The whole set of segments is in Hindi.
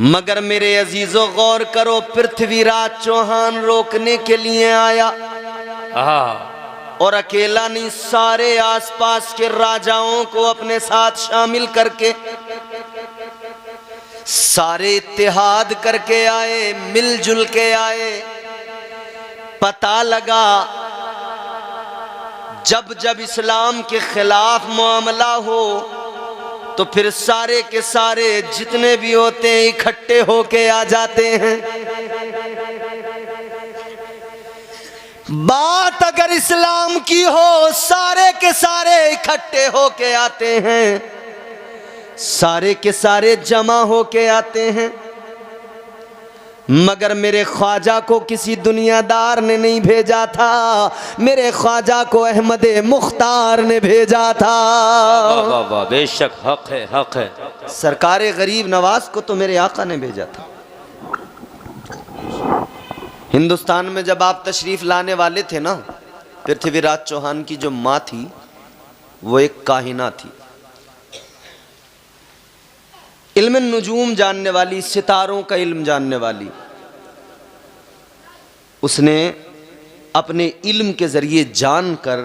मगर मेरे अजीजों गौर करो, पृथ्वीराज चौहान रोकने के लिए आया और अकेला नहीं, सारे आसपास के राजाओं को अपने साथ शामिल करके सारे इत्तेहाद करके आए, मिलजुल के आए। पता लगा जब जब इस्लाम के खिलाफ मामला हो तो फिर सारे के सारे जितने भी होते हैं इकट्ठे होके आ जाते हैं। बात अगर इस्लाम की हो, सारे के सारे इकट्ठे होके आते हैं, सारे के सारे जमा होके आते हैं। मगर मेरे ख्वाजा को किसी दुनियादार ने नहीं भेजा था, मेरे ख्वाजा को अहमद मुख्तार ने भेजा था। वाह वाह, बेशक हक है, हक है। सरकार गरीब नवाज को तो मेरे आका ने भेजा था। हिंदुस्तान में जब आप तशरीफ लाने वाले थे ना, पृथ्वीराज चौहान की जो माँ थी वो एक काहिना थी, इल्म नुजूम जानने वाली, सितारों का इल्म जानने वाली। उसने अपने इल्म के जरिए जानकर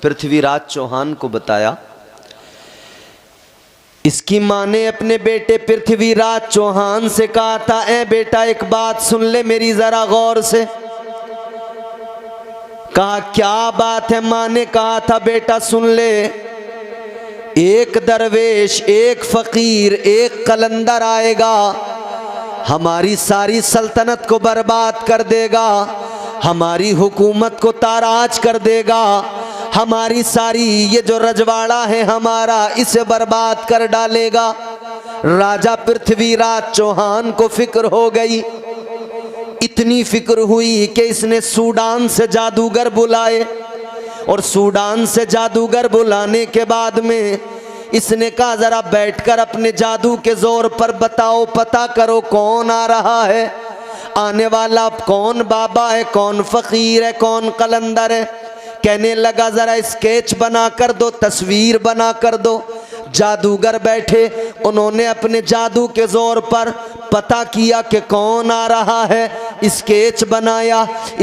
पृथ्वीराज चौहान को बताया। इसकी माँ ने अपने बेटे पृथ्वीराज चौहान से कहा था, ए बेटा एक बात सुन ले मेरी जरा गौर से। कहा क्या बात है? माँ ने कहा था बेटा सुन ले, एक दरवेश, एक फकीर, एक कलंदर आएगा, हमारी सारी सल्तनत को बर्बाद कर देगा, हमारी हुकूमत को ताराज कर देगा, हमारी सारी ये जो रजवाड़ा है हमारा, इसे बर्बाद कर डालेगा। राजा पृथ्वीराज चौहान को फिक्र हो गई, इतनी फिक्र हुई कि इसने सूडान से जादूगर बुलाए और सूडान से जादूगर बुलाने के बाद में इसने कहा जरा बैठकर अपने जादू के जोर पर बताओ, पता करो कौन आ रहा है, आने वाला कौन बाबा है, कौन फकीर है, कौन कलंदर है। कहने लगा जरा स्केच बना कर दो, तस्वीर बना कर दो। जादूगर बैठे, उन्होंने अपने जादू के जोर पर पता किया कि कौन आ रहा है। स्केच बनाया,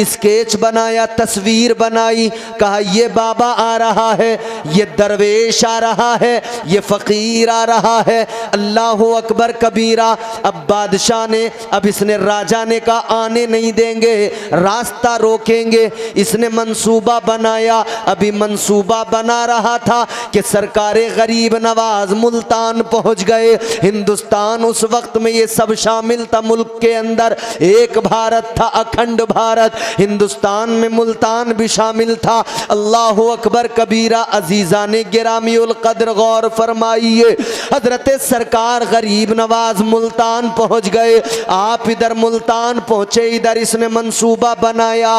स्केच बनाया, तस्वीर बनाई, कहा ये बाबा आ रहा है, ये दरवेश आ रहा है, ये फकीर आ रहा है। अल्लाह अकबर कबीरा। अब बादशाह ने, अब इसने राजा ने कहा आने नहीं देंगे, रास्ता रोकेंगे। इसने मंसूबा बनाया, अभी मंसूबा बना रहा था कि सरकारे गरीब नवाज मुल्तान पहुंच गए। हिंदुस्तान उस वक्त में ये सब शामिल था, मुल्क के अंदर एक भारत था, अखंड भारत। हिंदुस्तान में मुल्तान भी शामिल था। अल्लाह अकबर कबीरा। अजीजा ने गिरामी उल कद्र गौर फरमाइए, हजरत सरकार गरीब नवाज मुल्तान पहुंच गए। आप इधर मुल्तान पहुंचे, इधर इसने मंसूबा बनाया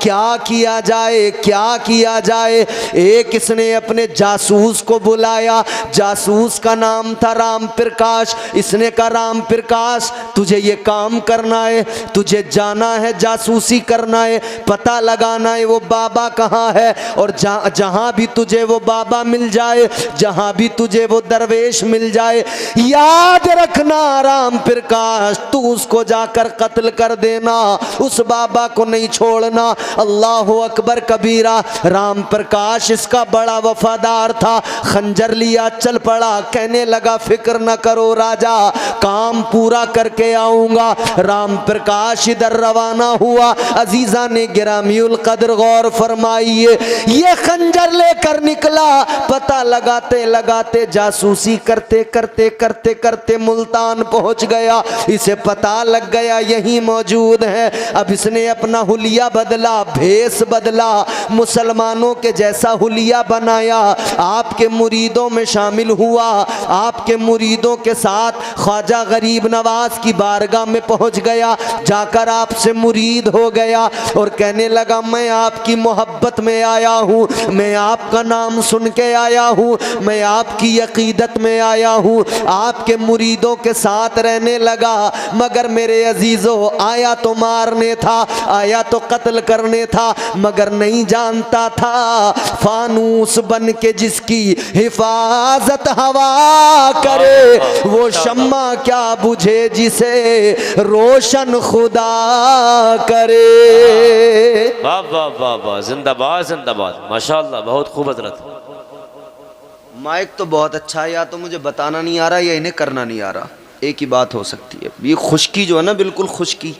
क्या किया जाए, क्या किया जाए। एक इसने अपने जासूस को बुलाया, जासूस का नाम था राम प्रकाश। इसने कहा राम प्रकाश तुझे ये काम करना है, तुझे जाना है, जासूसी करना है, पता लगाना है वो बाबा कहाँ है, और जहां भी तुझे वो बाबा मिल जाए, जहां भी तुझे वो दरवेश मिल जाए, याद रखना राम प्रकाश तू उसको जाकर कत्ल कर देना, उस बाबा को नहीं छोड़ना। अल्लाह अकबर कबीरा। राम प्रकाश इसका बड़ा वफादार था, खंजर लिया चल पड़ा, कहने लगा फिक्र न करो राजा, काम पूरा करके आऊंगा। राम प्रकाश इधर रवाना हुआ। अजीजा ने गिरामीउल कद्र गौर फरमाइए, ये खंजर लेकर निकला, पता लगाते लगाते, जासूसी करते करते करते करते मुल्तान पहुंच गया। इसे पता लग गया यही मौजूद है। अब इसने अपना हुलिया बदला, भेष बदला, मुसलमानों के जैसा हुलिया बनाया, आपके मुरीदों में शामिल हुआ, आपके मुरीदों के साथ ख्वाजा गरीब नवाज की बारगाह में पहुंच गया। जाकर आकर आपसे मुरीद हो गया और कहने लगा मैं आपकी मोहब्बत में आया हूँ, मैं आपका नाम सुन के आया हूँ, मैं आपकी अकीदत में आया हूँ, आपके मुरीदों के साथ रहने लगा। मगर मेरे अजीजों, आया तो मारने था, आया तो कत्ल करने था, मगर नहीं जानता था फानूस बन के जिसकी हिफाजत हवा करे वो शम्मा क्या बुझे जिसे रोशन खुदा करे। वाह वाह वाह वाह, जिंदाबाद जिंदाबाद, माशाअल्लाह, बहुत खूब हजरत। माइक तो बहुत अच्छा है, या तो मुझे बताना नहीं आ रहा या इन्हें करना नहीं आ रहा, एक ही बात हो सकती है। ये खुश्की जो है ना, बिल्कुल खुश्की,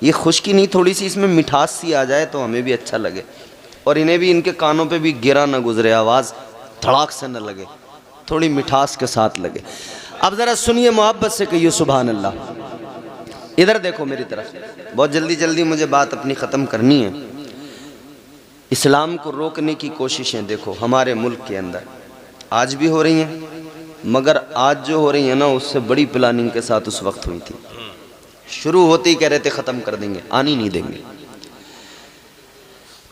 ये खुश्की नहीं, थोड़ी सी इसमें मिठास सी आ जाए तो हमें भी अच्छा लगे और इन्हें भी, इनके कानों पे भी गिरा ना गुजरे, आवाज़ धड़ाक से न लगे, थोड़ी मिठास के साथ लगे। अब ज़रा सुनिए, मोहब्बत से कहिए सुभान अल्लाह। इधर देखो मेरी तरफ, बहुत जल्दी जल्दी मुझे बात अपनी ख़त्म करनी है। इस्लाम को रोकने की कोशिशें देखो हमारे मुल्क के अंदर आज भी हो रही हैं, मगर आज जो हो रही है ना उससे बड़ी प्लानिंग के साथ उस वक्त हुई थी। शुरू होते ही कह रहे थे ख़त्म कर देंगे, आनी नहीं देंगे।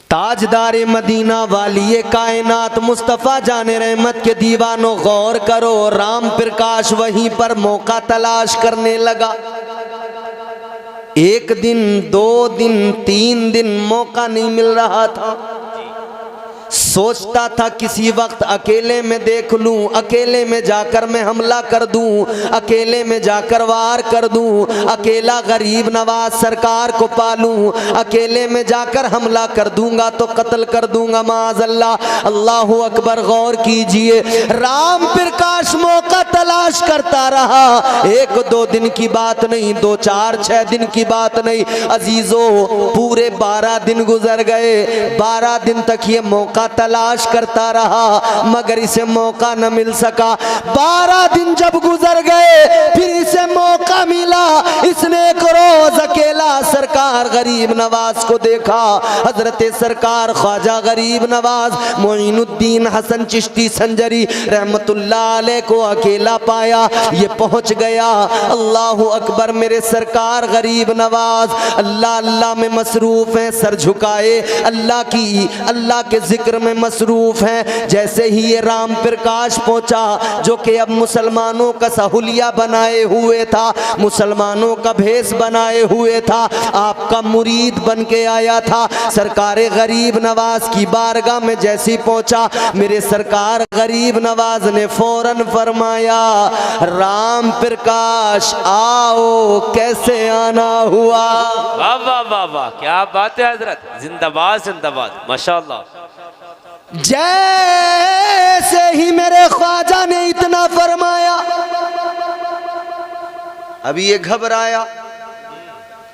ताजदार मदीना वाली कायनात मुस्तफ़ा जाने रहमत के दीवानों गौर करो, राम प्रकाश वहीं पर मौका तलाश करने लगा। एक दिन, 2 दिन, 3 दिन मौका नहीं मिल रहा था। सोचता था किसी वक्त अकेले में देख लूं, अकेले में जाकर मैं हमला कर दूं, अकेले में जाकर वार कर दूं, अकेला गरीब नवाज सरकार को पालूं, अकेले में जाकर हमला कर दूंगा तो कत्ल कर दूंगा माज़अल्लाह। अल्लाहु अकबर। गौर कीजिए, राम प्रकाश मौका तलाश करता रहा। 1-2 दिन की बात नहीं, 2, 4, 6 दिन की बात नहीं अजीजों, पूरे 12 दिन गुजर गए। 12 दिन तक ये मौका तलाश करता रहा मगर इसे मौका न मिल सका। 12 दिन जब गुजर गए फिर इसे मौका मिला। इसने एक रोज अकेला सरकार गरीब नवाज को देखा। हजरत सरकार ख्वाजा गरीब नवाज मोइनुद्दीन हसन चिश्ती संजरी रहमतुल्लाह अलैह को अकेला पाया। ये पहुंच गया। अल्लाहु अकबर। मेरे सरकार गरीब नवाज अल्लाह अल्लाह में मसरूफ हैं, सर झुकाए अल्लाह के जिक्र में मसरूफ हैं। जैसे ही ये राम प्रकाश पहुंचा जो कि अब मुसलमानों का सहूलिया बनाए हुए था, मुसलमानों का भेष बनाए हुए था, आपका मुरीद बन के आया था। सरकार गरीब नवाज की बारगाह में जैसी पहुंचा, मेरे सरकार गरीब नवाज ने फौरन फरमाया, राम प्रकाश आओ, कैसे आना हुआ। वाह वाह वाह वाह, क्या बात है हजरत, जिंदाबाद जिंदाबाद, माशाअल्लाह। जैसे ही मेरे ख्वाजा ने इतना फरमाया, अभी ये घबराया,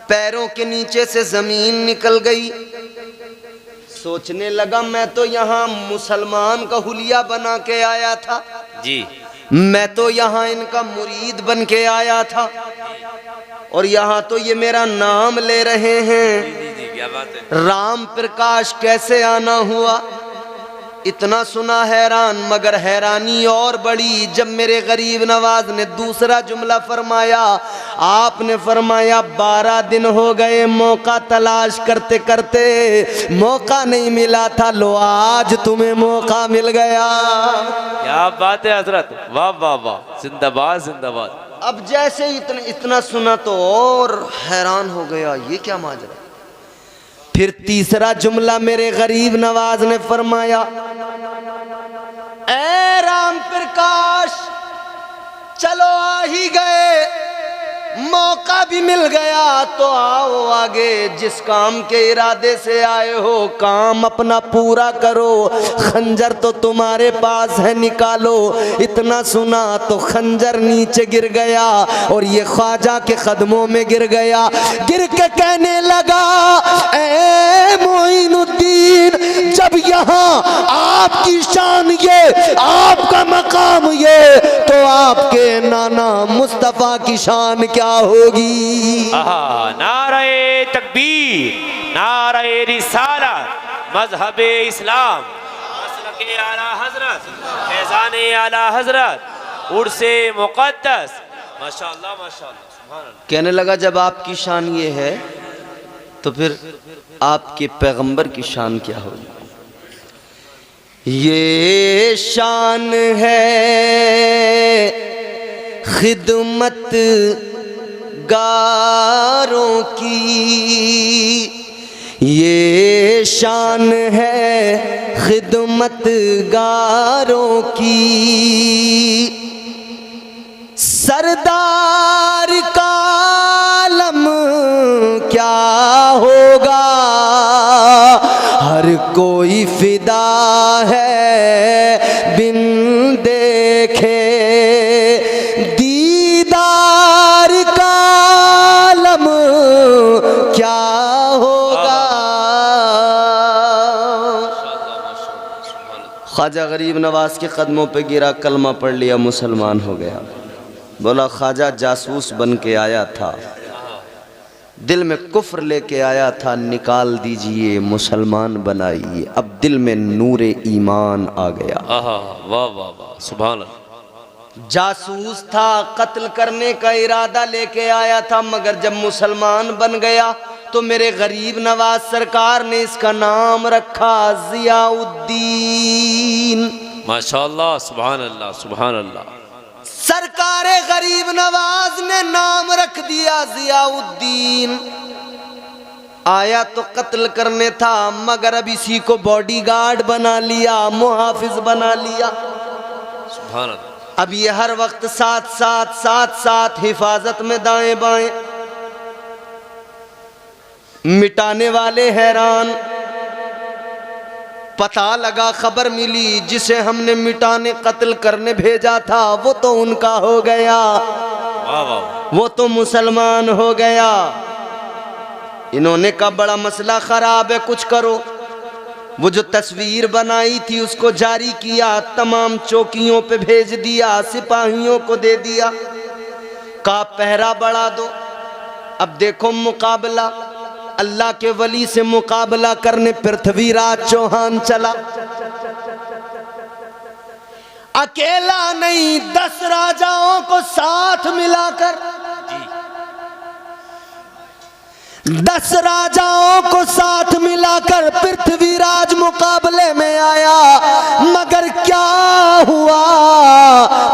पैरों के नीचे से जमीन निकल गई। सोचने लगा मैं तो यहाँ मुसलमान का हुलिया बना के आया था जी, मैं तो यहाँ इनका मुरीद बन के आया था और यहाँ तो ये मेरा नाम ले रहे हैं। जी, क्या बात है। राम प्रकाश कैसे आना हुआ। इतना सुना हैरान, मगर हैरानी और बड़ी जब मेरे गरीब नवाज ने दूसरा जुमला फरमाया। आपने फरमाया 12 दिन हो गए मौका तलाश करते करते, मौका नहीं मिला था, लो आज तुम्हें मौका मिल गया। क्या बात है हजरत, वाह वाह वाह, जिंदाबाद जिंदाबाद। अब जैसे इतना सुना तो और हैरान हो गया, ये क्या माजरा। फिर तीसरा जुमला मेरे गरीब नवाज ने फरमाया, ए राम प्रकाश चलो आ ही गए, मौका भी मिल गया तो आओ आगे, जिस काम के इरादे से आए हो काम अपना पूरा करो। खंजर तो तुम्हारे पास है, निकालो। इतना सुना तो खंजर नीचे गिर गया और ये ख्वाजा के कदमों में गिर गया। गिर के कहने लगा, ए मोइनुद्दीन, जब यहाँ आपकी शान ये, आपका मकाम ये, तो आपके नाना मुस्तफ़ा की शान क्या होगी। नारे तकबीर, नारे रिसालत, मजहबे इस्लाम, मसलके आला हजरत, फैज़ाने आला हजरत, उर्से मुक़द्दस, माशाअल्लाह माशाअल्लाह, सुभान अल्लाह। कहने लगा जब आपकी शान ये है तो फिर आपके पैगंबर की शान क्या होगी? ये शान है खिदमत गारों की, ये शान है खिदमत गारों की। सरदार का आलम क्या होगा, हर कोई फिदा है बिन देखे। दीदार का आलम क्या होगा। ख्वाजा गरीब नवाज के कदमों पे गिरा, कलमा पढ़ लिया, मुसलमान हो गया। बोला ख्वाजा जासूस बन के आया था, दिल में कुफ्र लेके आया था, निकाल दीजिए, मुसलमान बनाइए। अब दिल में नूरे ईमान आ गया। वाह वाह वाह, सुभान अल्लाह। जासूस था, कत्ल करने का इरादा लेके आया था, मगर जब मुसलमान बन गया तो मेरे गरीब नवाज सरकार ने इसका नाम रखा जियाउद्दीन। माशाअल्लाह, सुभान अल्लाह, सुभान अल्लाह। सरकारे गरीब नवाज ने नाम रख दिया जियाउद्दीन। आया तो कत्ल करने था, मगर अब इसी को बॉडीगार्ड बना लिया, मुहाफिज बना लिया। सुभान अल्लाह। अब ये हर वक्त साथ हिफाजत में दाएं बाएं। मिटाने वाले हैरान। पता लगा, खबर मिली, जिसे हमने मिटाने कत्ल करने भेजा था वो तो उनका हो गया, वो तो मुसलमान हो गया। इन्होंने कहा बड़ा मसला खराब है, कुछ करो। वो जो तस्वीर बनाई थी उसको जारी किया, तमाम चौकियों पे भेज दिया, सिपाहियों को दे दिया, कहा पहरा बढ़ा दो। अब देखो मुकाबला, अल्लाह के वली से मुकाबला करने पृथ्वीराज चौहान चला। अकेला नहीं, 10 राजाओं को साथ मिलाकर, 10 राजाओं को साथ मिलाकर पृथ्वीराज मुकाबले में आया। मगर क्या हुआ,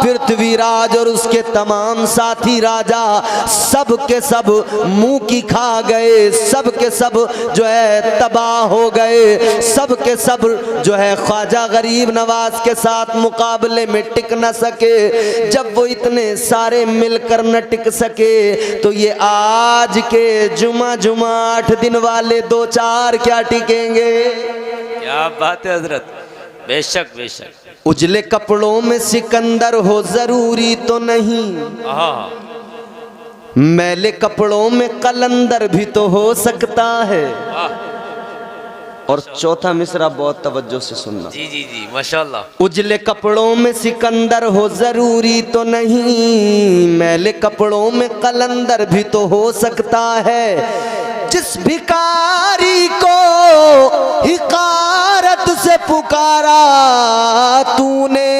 पृथ्वीराज और उसके तमाम साथी राजा सब के सब मुंह की खा गए, सब के सब जो है तबाह हो गए, सब के सब जो है ख्वाजा गरीब नवाज के साथ मुकाबले में टिक न सके। जब वो इतने सारे मिलकर न टिक सके तो ये आज के जुमा 8 दिन वाले 2-4 क्या टिकेंगे। क्या बात है हजरत, बेशक बेशक। उजले कपड़ों में सिकंदर हो जरूरी तो नहीं, मैले कपड़ों में कलंदर भी तो हो सकता है। और चौथा मिसरा बहुत तवज्जो से सुनना। जी जी जी, माशाअल्लाह। उजले कपड़ों में सिकंदर हो जरूरी तो नहीं, मैले कपड़ों में कलंदर भी तो हो सकता है। जिस भिखारी को हिकारत से पुकारा तूने,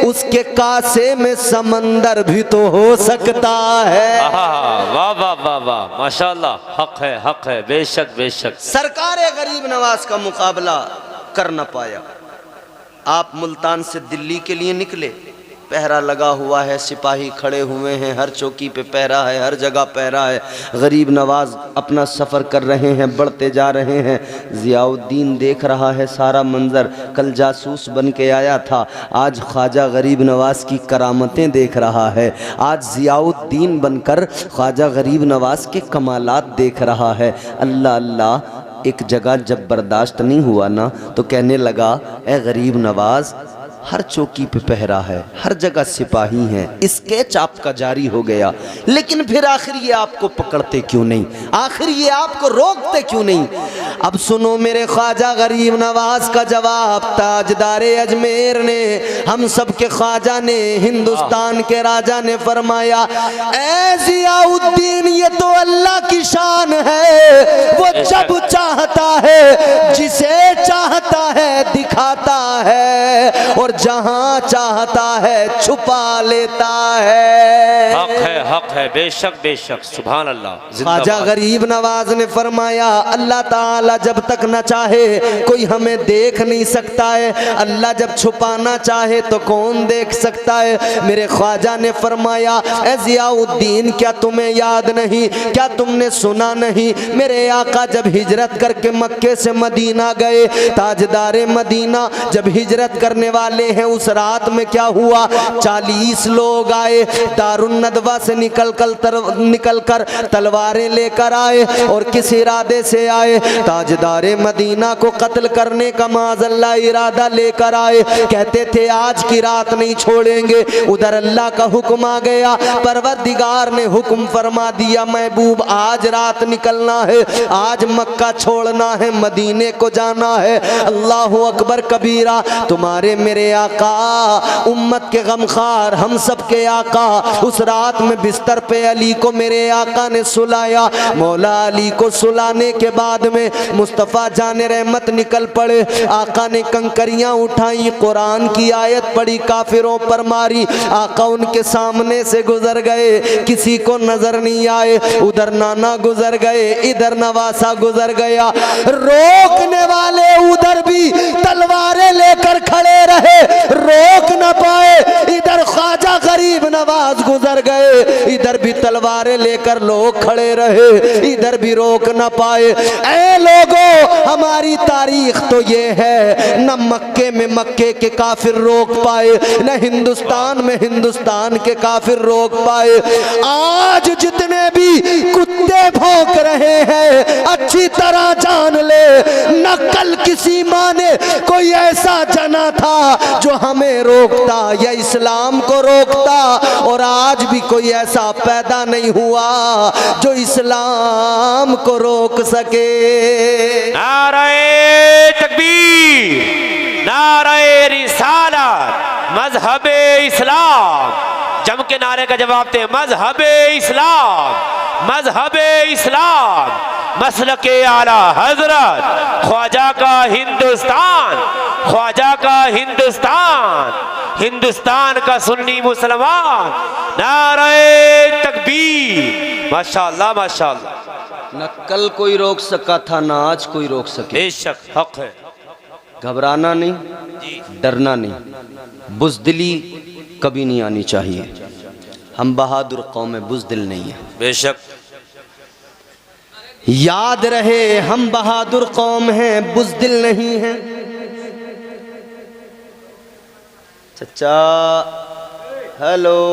उसके कासे में समंदर भी तो हो सकता है। वाह वाह वाह वाह, माशाअल्लाह। हक है, बेशक बेशक। सरकारे गरीब नवाज का मुकाबला कर न पाया। आप मुल्तान से दिल्ली के लिए निकले, पहरा लगा हुआ है, सिपाही खड़े हुए हैं, हर चौकी पे पहरा है, हर जगह पहरा है। गरीब नवाज अपना सफ़र कर रहे हैं, बढ़ते जा रहे हैं। ज़ियाउद्दीन देख रहा है सारा मंज़र। कल जासूस बन के आया था, आज ख्वाजा गरीब नवाज की करामतें देख रहा है। आज ज़ियाउद्दीन बनकर ख्वाजा गरीब नवाज के कमालात देख रहा है। अल्लाह अल्लाह। एक जगह जब बर्दाश्त नहीं हुआ ना तो कहने लगा, ए गरीब नवाज, हर चौकी पे पहरा है, हर जगह सिपाही हैं, स्केच आपका जारी हो गया, लेकिन फिर आखिर ये आपको पकड़ते क्यों नहीं, आखिर ये आपको रोकते क्यों नहीं। अब सुनो मेरे ख्वाजा गरीब नवाज का जवाब। ताजदारे अजमेर ने, हम सब के ख्वाजा ने, हिंदुस्तान के राजा ने फरमाया, ऐ ज़ियाउद्दीन, ये तो अल्लाह अल्लाह की शान है, वो जब चाहता है जिसे चाहता है दिखाता है, और जहां चाहता है छुपा लेता है। हक है, बेशक बेशक, सुभान अल्लाह। ख्वाजा गरीब नवाज ने फरमाया अल्लाह ताला जब तक न चाहे कोई हमें देख नहीं सकता है, अल्लाह जब छुपाना चाहे तो कौन देख सकता है। मेरे ख्वाजा ने फरमाया ए ज़ियाउद्दीन, क्या तुम्हें याद नहीं, क्या तुमने सुना नहीं, मेरे आका जब हिजरत करके मक्के से मदीना गए, ताजदारे मदीना जब हिजरत करने वाले हैं, उस रात में क्या हुआ, 40 लोग आए, दारुन नदवा से निकल कर तलवारें लेकर आए, और किस इरादे से आए, ताजदारे मदीना को कत्ल करने का माज़अल्लाह इरादा लेकर आए। कहते थे आज की रात नहीं छोड़ेंगे। उधर अल्लाह का हुक्म आ गया, परवरदिगार ने हुक्म फरमा दिया, महबूब आज रात निकलना है, आज मक्का छोड़ना है, मदीने को जाना है। अल्लाह अकबर कबीरा। तुम्हारे मेरे आका, उम्मत के गमखार, हम सब के आका, उस रात में बिस्तर पे अली को मेरे आका ने सुलाया। मौला अली को सुलाने के बाद में मुस्तफ़ा जाने रहमत निकल पड़े। आका ने कंकरियां उठाई, कुरान की आयत पढ़ी, काफिरों पर मारी। आका उनके सामने से गुजर गए, किसी को नजर नहीं आए। उधर नाना गुजर गए, इधर नवासा गुजर गया। रोकने वाले उधर भी तलवारें लेकर खड़े रहे, रोक न पाए। इधर ख्वाजा गरीब नवाज गुजर गए, इधर भी तलवारें लेकर लोग खड़े रहे, इधर भी रोक न पाए। ऐ लोगों, हमारी तारीख तो ये है, न मक्के में मक्के के काफिर रोक पाए, न हिंदुस्तान में हिंदुस्तान के काफिर रोक पाए। आज जितने भी कुत्ते भौंक रहे हैं, अच्छी तरह जान ले, न कल किसी माँ ने कोई ऐसा जना था जो हमें रोकता या इस्लाम को रोकता, और आज भी कोई ऐसा पैदा नहीं हुआ जो इस्लाम को रोक सके। नारे तकबीर, नारे रिसालत, मजहबे इस्लाम। जम के नारे का जवाब दे, मजहबे इस्लाम, मजहबे इस्लाम, मसलके आला हजरत, ख्वाजा का हिंदुस्तान, ख्वाजा का हिंदुस्तान, हिंदुस्तान का सुन्नी मुसलमान। नारे तकबीर, माशाअल्लाह माशाअल्लाह। न कल कोई रोक सका था, न आज कोई रोक सके। बेशक हक है। घबराना नहीं, डरना नहीं, बुज़दिली कभी नहीं आनी चाहिए। हम बहादुर कौम में बुज़दिल नहीं है। बेशक याद रहे, हम बहादुर कौम हैं, बुज़दिल नहीं है। चचा हेलो,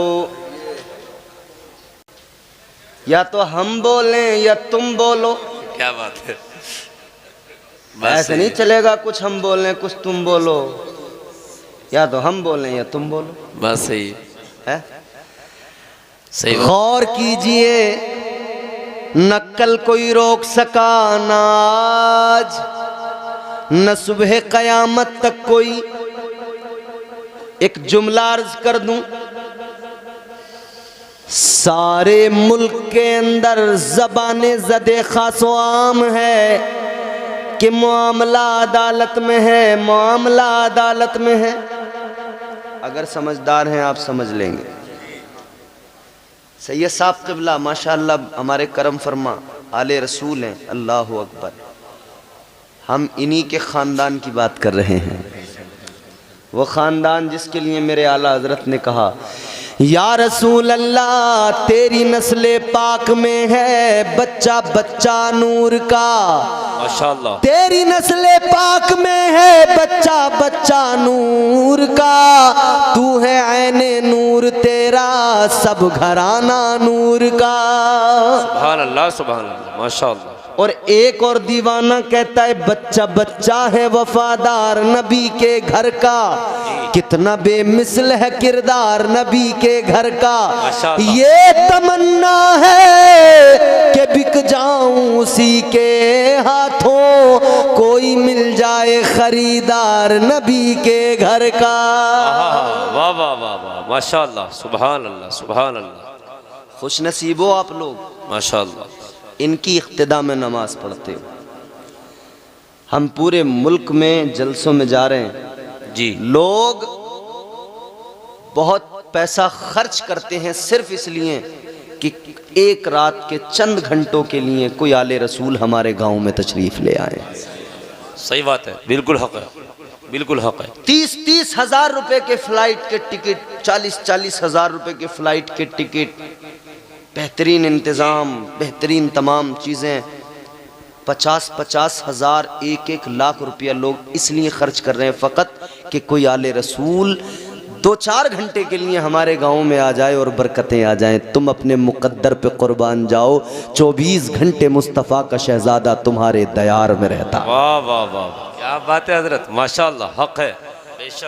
या तो हम बोलें या तुम बोलो। क्या बात है, ऐसे नहीं चलेगा, कुछ हम बोलें कुछ तुम बोलो, या तो हम बोलें या तुम बोलो। बस सही है, सही। गौर कीजिए, न कल कोई रोक सका, न आज, न सुबह कयामत तक कोई। एक जुमला अर्ज कर दूं, सारे मुल्क के अंदर ज़बाने ज़दे खासो आम है कि मामला अदालत में है, मामला अदालत में है। अगर समझदार हैं आप समझ लेंगे। सैयद साहब क़िबला माशाअल्लाह हमारे करम फरमा आले रसूल हैं, अल्लाह अकबर। हम इन्हीं के ख़ानदान की बात कर रहे हैं, वो ख़ानदान जिसके लिए मेरे आला हज़रत ने कहा, या रसूल अल्लाह तेरी नस्ले पाक में है बच्चा बच्चा नूर का, माशाअल्लाह। तेरी नस्ले पाक में है बच्चा बच्चा नूर का, तू है ऐने नूर तेरा सब घराना नूर का। सुभान अल्लाह सुभान अल्लाह, माशाअल्लाह। और एक और दीवाना कहता है बच्चा बच्चा है वफादार नबी के घर का, कितना बेमिसल है किरदार नबी के घर का। ये तमन्ना है कि बिक जाऊं उसी के हाथों, कोई मिल जाए खरीदार नबी के घर का। वाह वाह वाह वाह, माशाअल्लाह, सुभान अल्लाह सुभान अल्लाह। खुश नसीबो आप लोग, माशाअल्लाह। इनकी इख्तिदा में नमाज पढ़ते हो। हम पूरे मुल्क में जलसों में जा रहे हैं जी। लोग बहुत पैसा खर्च करते हैं सिर्फ इसलिए कि एक रात के चंद घंटों के लिए कोई आले रसूल हमारे गांव में तशरीफ ले आए। सही बात है, बिल्कुल हक है, बिल्कुल हक है। 30-30 हजार रुपए के फ्लाइट के टिकट, 40-40 हजार रुपए के फ्लाइट के टिकट, बेहतरीन इंतज़ाम, बेहतरीन तमाम चीज़ें, 50-50 हजार, 1-1 लाख रुपया लोग इसलिए खर्च कर रहे हैं फ़कत कि कोई आले रसूल 2-4 घंटे के लिए हमारे गांव में आ जाए और बरकतें आ जाएं। तुम अपने मुकद्दर पे कुर्बान जाओ, 24 घंटे मुस्तफ़ा का शहजादा तुम्हारे दयार में रहता। वाह वाह वाह, क्या बात है हजरत, माशाअल्लाह, हक है।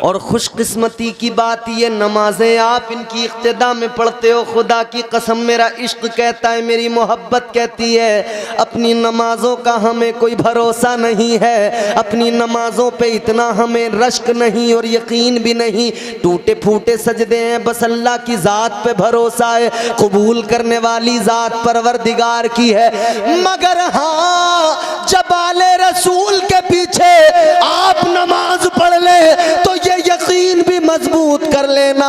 और खुशकिस्मती की बात ये, नमाजें आप इनकी इख्तिदा में पढ़ते हो। खुदा की कसम, मेरा इश्क कहता है, मेरी मोहब्बत कहती है, अपनी नमाजों का हमें कोई भरोसा नहीं है। अपनी नमाजों पे इतना हमें रश्क नहीं और यकीन भी नहीं। टूटे फूटे सजदे हैं, बस अल्लाह की ज़ात पे भरोसा है, कबूल करने वाली ज़ात परवरदिगार की है। मगर हाँ, जब आले रसूल के पीछे आप नमाज पढ़ ले तो ये यकीन भी मजबूत कर लेना,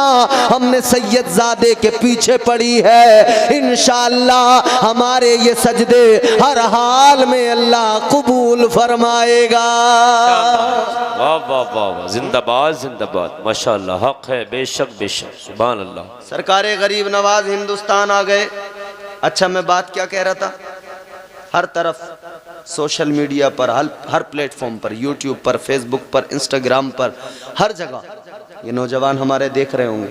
हमने सैयदजादे के पीछे पड़ी है। इंशाअल्लाह हमारे ये सजदे हर हाल में अल्लाह कबूल फरमाएगा। वाह वाह वाह, जिंदाबाद जिंदाबाद, माशाअल्लाह, हक है, बेशक बेशक, सुभान अल्लाह। सरकारे गरीब नवाज हिंदुस्तान आ गए। अच्छा, मैं बात क्या कह रहा था, हर तरफ सोशल मीडिया पर, हर प्लेटफॉर्म पर, यूट्यूब पर, फेसबुक पर, इंस्टाग्राम पर, हर जगह ये नौजवान हमारे देख रहे होंगे,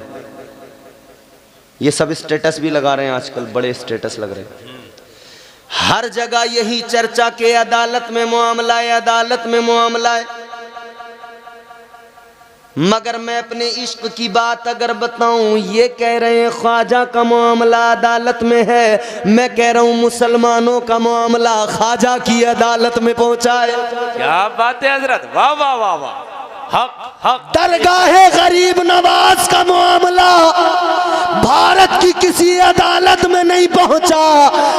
ये सब स्टेटस भी लगा रहे हैं आजकल, बड़े स्टेटस लग रहे हैं। हर जगह यही चर्चा के अदालत में मामला है, अदालत में मामला है। मगर मैं अपने इश्क की बात अगर बताऊं, ये कह रहे हैं ख्वाजा का मामला अदालत में है, मैं कह रहा हूं मुसलमानों का मामला ख्वाजा की अदालत में पहुंचा है। क्या बात है हजरत, वाह वाह वाह वाह, हक हक। दरगाह गरीब नवाज का मामला भारत की किसी अदालत में नहीं पहुंचा।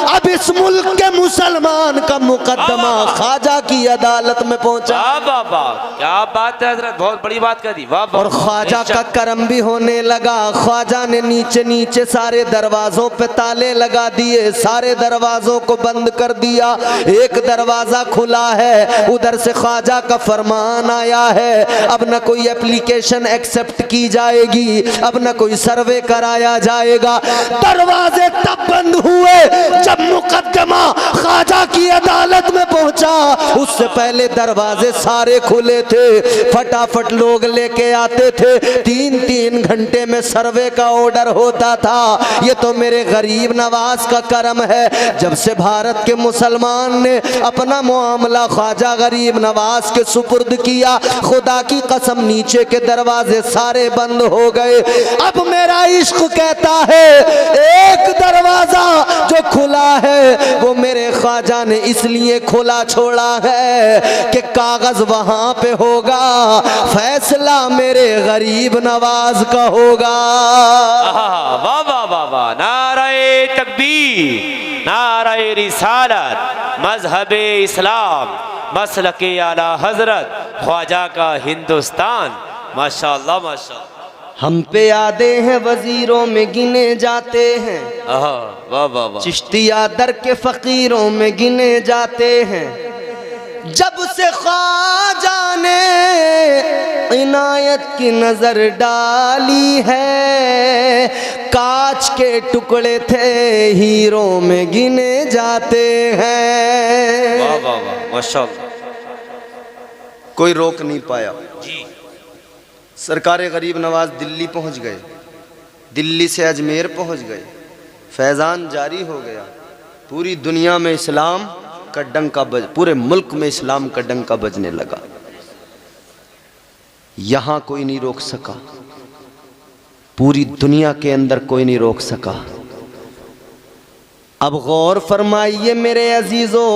अब इस मुल्क के मुसलमान का मुकदमा ख्वाजा की अदालत में पहुंचा। वाह वाह, क्या बात है हजरत, बहुत बड़ी बात कर दी, वाह वाह। और ख्वाजा का करम भी होने लगा। ख्वाजा ने नीचे नीचे सारे दरवाजों पे ताले लगा दिए, सारे दरवाजों को बंद कर दिया। एक दरवाजा खुला है, उधर से ख्वाजा का फरमान आया है, अब न कोई एप्लीकेशन एक्सेप्ट की जाएगी, अब न कोई सर्वे कराया जाएगा। दरवाजे तब बंद हुए जब मुकदमा ख्वाजा की अदालत में पहुंचा। उससे पहले दरवाजे सारे खुले थे, फटाफट लोग लेके आते थे, 3-3 घंटे में सर्वे का ऑर्डर होता था। ये तो मेरे गरीब नवाज का करम है। जब से भारत के मुसलमान ने अपना मामला ख्वाजा गरीब नवाज के सुपुर्द किया, खुदा की कसम नीचे के दरवाजे सारे बंद हो गए। अब मेरा इश्क कहता है, एक दरवाजा जो खुला है वो मेरे ख्वाजा ने इसलिए खुला छोड़ा है कि कागज वहां पे होगा, फैसला मेरे गरीब नवाज का होगा। वाह वाह वाह वाह, नारे तकबीर, नारे रिसालत, मजहबे इस्लाम, मसलके आला हजरत, ख्वाजा का हिंदुस्तान, माशाअल्लाह माशाअल्लाह। हम पे यादे हैं वजीरों में गिने जाते हैं, वाह वाह वाह, चिश्तिया दर के फकीरों में गिने जाते हैं। जब से ख्वाजा ने इनायत की नजर डाली है, कांच के टुकड़े थे हीरों में गिने जाते हैं। वाह वाह वाह, माशाअल्लाह। कोई रोक नहीं पाया जी। सरकारे गरीब नवाज दिल्ली पहुंच गए, दिल्ली से अजमेर पहुंच गए, फैज़ान जारी हो गया। पूरी दुनिया में इस्लाम का डंका बज, पूरे मुल्क में इस्लाम का डंका बजने लगा। यहां कोई नहीं रोक सका, पूरी दुनिया के अंदर कोई नहीं रोक सका। अब गौर फरमाइए मेरे अजीजों,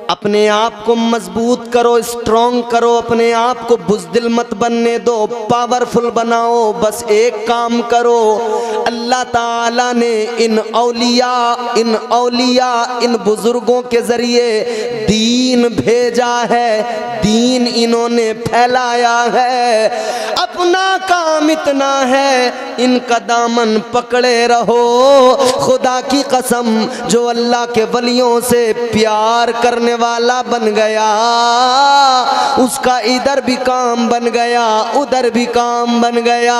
अपने आप को मजबूत करो, स्ट्रॉन्ग करो, अपने आप को बुज़दिल मत बनने दो, पावरफुल बनाओ। बस एक काम करो, अल्लाह ताला ने इन औलिया इन बुजुर्गों के ज़रिए दीन भेजा है, दीन इन्होंने फैलाया है। अपना काम इतना है, इनका दामन पकड़े रहो। खुदा की कसम, जो अल्लाह के वलियों से प्यार करने वाला बन गया, उसका इधर भी काम बन गया, उधर भी काम बन गया।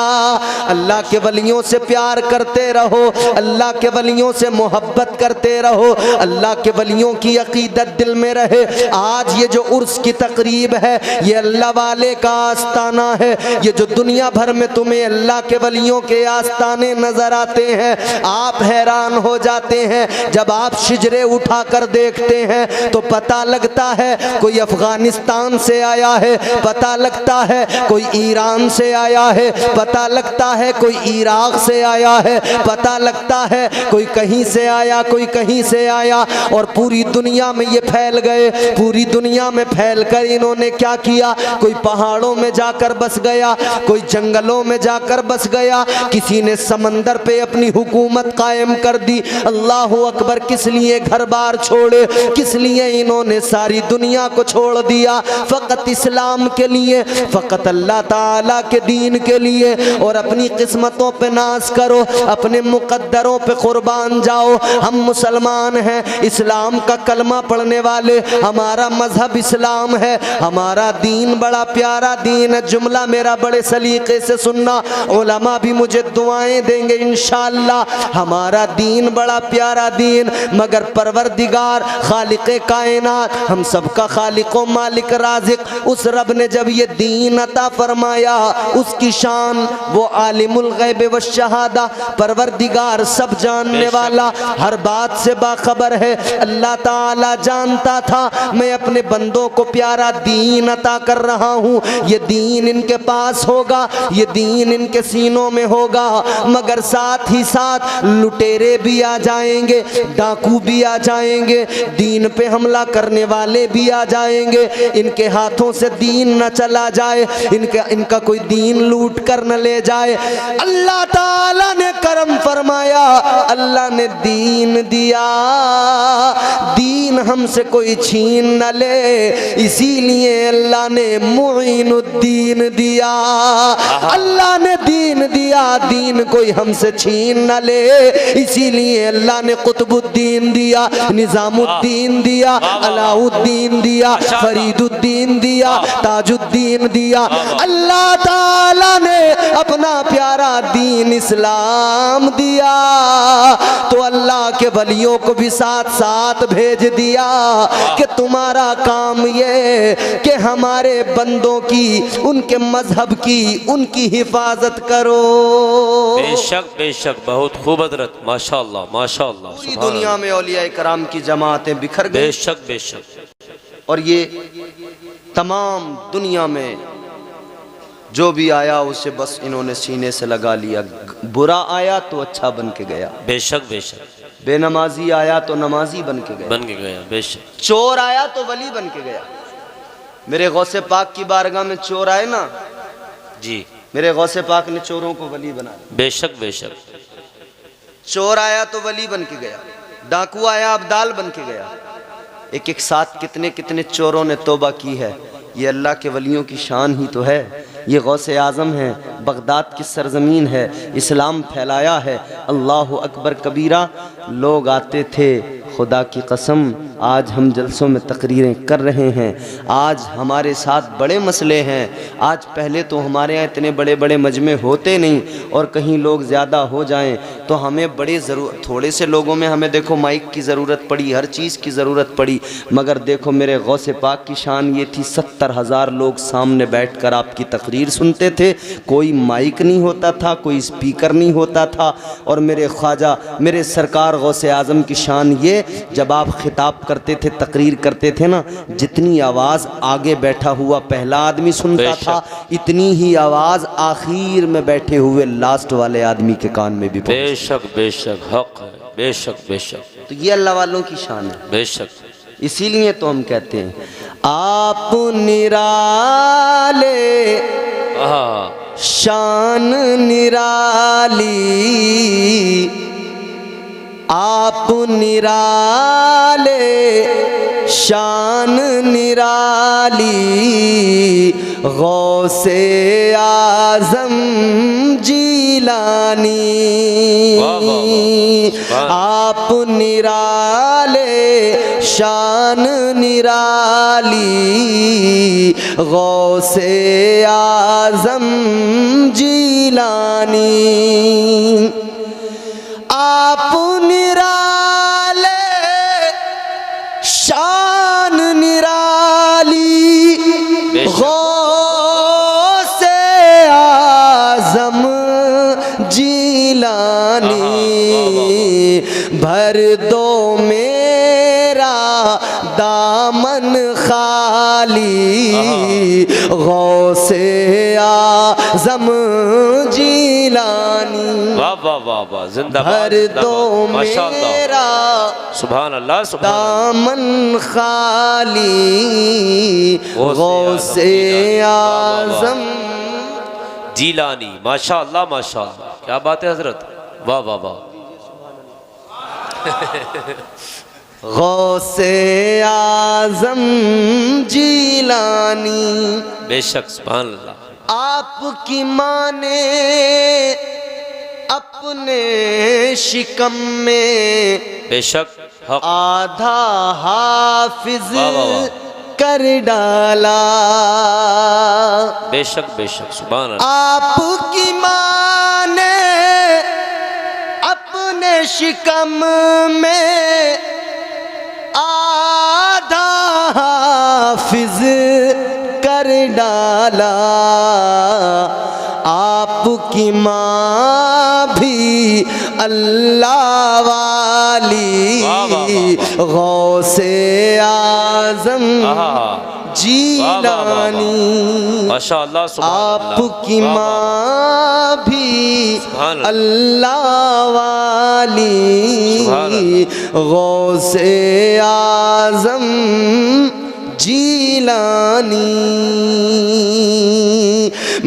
अल्लाह के वलियों से प्यार करते रहो, अल्लाह के वलियों से मोहब्बत करते रहो, अल्लाह के वलियों की अकीदत दिल में रहे। आज ये जो उर्स की तकरीब है, ये अल्लाह वाले का आस्ताना है। ये जो दुनिया भर में तुम्हें अल्लाह के वलियों के आस्ताने नजर आते हैं, आप हैरान हो जाते हैं। जब आप शिजरे उठा कर देखते हैं तो पता लगता है कोई अफगानिस्तान से आया है, पता लगता है कोई ईरान से आया है, पता लगता है कोई इराक से आया है, पता लगता है कोई कहीं से आया, कोई कहीं से आया, और पूरी दुनिया में ये फैल गए। पूरी दुनिया में फैल कर इन्होंने क्या किया? कोई पहाड़ों में जाकर बस गया, कोई जंगलों में जाकर बस गया, किसी ने समंदर पे अपनी हुकूमत कायम कर दी। अल्लाह अकबर। किस लिए घर बार छोड़े? किस लिए इन्होंने सारी दुनिया को छोड़ दिया? फ़कत इस्लाम के लिए, फ़कत अल्लाह ताला के दीन के लिए। और अपनी किस्मतों पे नाज करो, अपने मुकद्दरों पे कुर्बान जाओ। हम मुसलमान हैं, इस्लाम का कलमा पढ़ने वाले, हमारा मजहब इस्लाम है, हमारा दीन बड़ा प्यारा दीन है। जुमला मेरा बड़े सलीके से सुनना, उलमा भी मुझे दुआएं देंगे इंशाअल्लाह। हमारा दीन बड़ा प्यारा दीन, मगर परवरदिगार खालिक़े कायनात, हम सबका खालिक़ व मालिक राज़िक़, उस रब ने जब ये दीन अता फरमाया, उसकी शान, वो आलिमुल गैब व शहादा, परवरदिगार सब जानने वाला, हर बात से बाखबर है। अल्लाह ताला जानता था मैं अपने बंदों को प्यारा दीन अता कर रहा हूँ, ये दीन इनके पास होगा, ये दीन इनके सीनों में होगा। मगर साथ ही साथ लुटेरे भी आ जाएंगे, डाकू भी आ जाएंगे, दीन पे हमला करने वाले भी आ जाएंगे। इनके हाथों से दीन न चला जाए, इनका कोई दीन लूट कर न ले जाए। अल्लाह ताला ने करम फरमाया, अल्लाह ने दीन दिया, दीन हमसे कोई छीन न ले, इसीलिए अल्लाह ने मुईनुद्दीन दिया। अल्लाह ने दीन दिया, दीन कोई हमसे छीन न ले, इसीलिए अल्लाह ने कुतुबुद्दीन दिया, निजामुद्दीन दिया, अलाउद्दीन दिया, फरीदुद्दीन दिया, ताजुद्दीन दिया। अल्लाह ताला ने अपना प्यारा दीन इस्लाम दिया, तो अल्लाह के वलियों को भी साथ साथ भेज दिया कि तुम्हारा काम ये कि हमारे बंदों की, उनके मजहब की, उनकी हिफाजत करो। बेशक बेशक, बहुत खूब हज़रत, माशाअल्लाह माशाअल्लाह। पूरी दुनिया में औलिया कराम की जमातें बिखर गई। बेशक बेशक। और ये तमाम दुनिया में जो भी आया उसे बस इन्होंने सीने से लगा लिया। बुरा आया तो अच्छा बन के गया, बेशक बेशक। बेनमाजी आया तो नमाजी बन के गया, बेशक। चोर आया तो वली बन के गया। मेरे गौसे पाक की बारगाह में चोर आए ना जी, मेरे गौसे पाक ने चोरों को वली बना दिया। बेशक बेशक। चोर आया तो वली बन के गया, डाकू आया अब्दाल बन के गया। एक एक साथ कितने कितने चोरों ने तौबा की है। ये अल्लाह के वलियों की शान ही तो है। ये गौसे आज़म है, बगदाद की सरजमीन है, इस्लाम फैलाया है। अल्लाह अकबर कबीरा। लोग आते थे, खुदा की कसम आज हम जलसों में तकरीरें कर रहे हैं, आज हमारे साथ बड़े मसले हैं। आज पहले तो हमारे यहाँ इतने बड़े बड़े मजमे होते नहीं, और कहीं लोग ज़्यादा हो जाएं तो हमें थोड़े से लोगों में हमें देखो माइक की ज़रूरत पड़ी, हर चीज़ की ज़रूरत पड़ी। मगर देखो मेरे गौसे पाक की शान ये थी, 70,000 लोग सामने बैठकर आपकी तकरीर सुनते थे। कोई माइक नहीं होता था, कोई स्पीकर नहीं होता था। और मेरे ख्वाजा, मेरे सरकार गौसे आज़म की शान ये, जब आप खिताब करते थे, तकरीर करते थे ना, जितनी आवाज़ आगे बैठा हुआ पहला आदमी सुनता था, इतनी ही आवाज़ आखिर में बैठे हुए लास्ट वाले आदमी के कान में भी। बेशक बेशक, हक है, बेशक बेशक। तो ये अल्लाह वालों की शान है। बेशक। इसीलिए तो हम कहते हैं आप निराले हाँ शान निराली, आप निराले शान निराली, गौसे आजम जीलानी। आप निराले शान निराली, गौसे आजम जीलानी। आप निराले शान निराली, गौसे आजम जीलानी। भर दो मेरा दामन खाली, गौसे आजम जीलानी। वाह वाह वाह वाह, जिंदाबाद भर दो मेरा सुभान अल्लाह दामन खाली, गौसे आजम जीलानी। माशाअल्लाह माशाअल्लाह, क्या बात है हजरत, वाह वाह वाह। गौसे आजम जीलानी। बेशक सुभान अल्लाह। आपकी माँ ने अपने शिकम में बेशक हक। आधा हाफिज वाह वाह वाह। कर डाला। बेशक बेशक सुभान अल्लाह। आपकी माँ ने अपने शिकम में आधा हाफिज कर डाला। आपकी माँ भी अल्लाह वाली, गौसे आजम जीलानी। माशाअल्लाह आपकी माँ भी अल्लाह वाली, गौसे आजम जीलानी।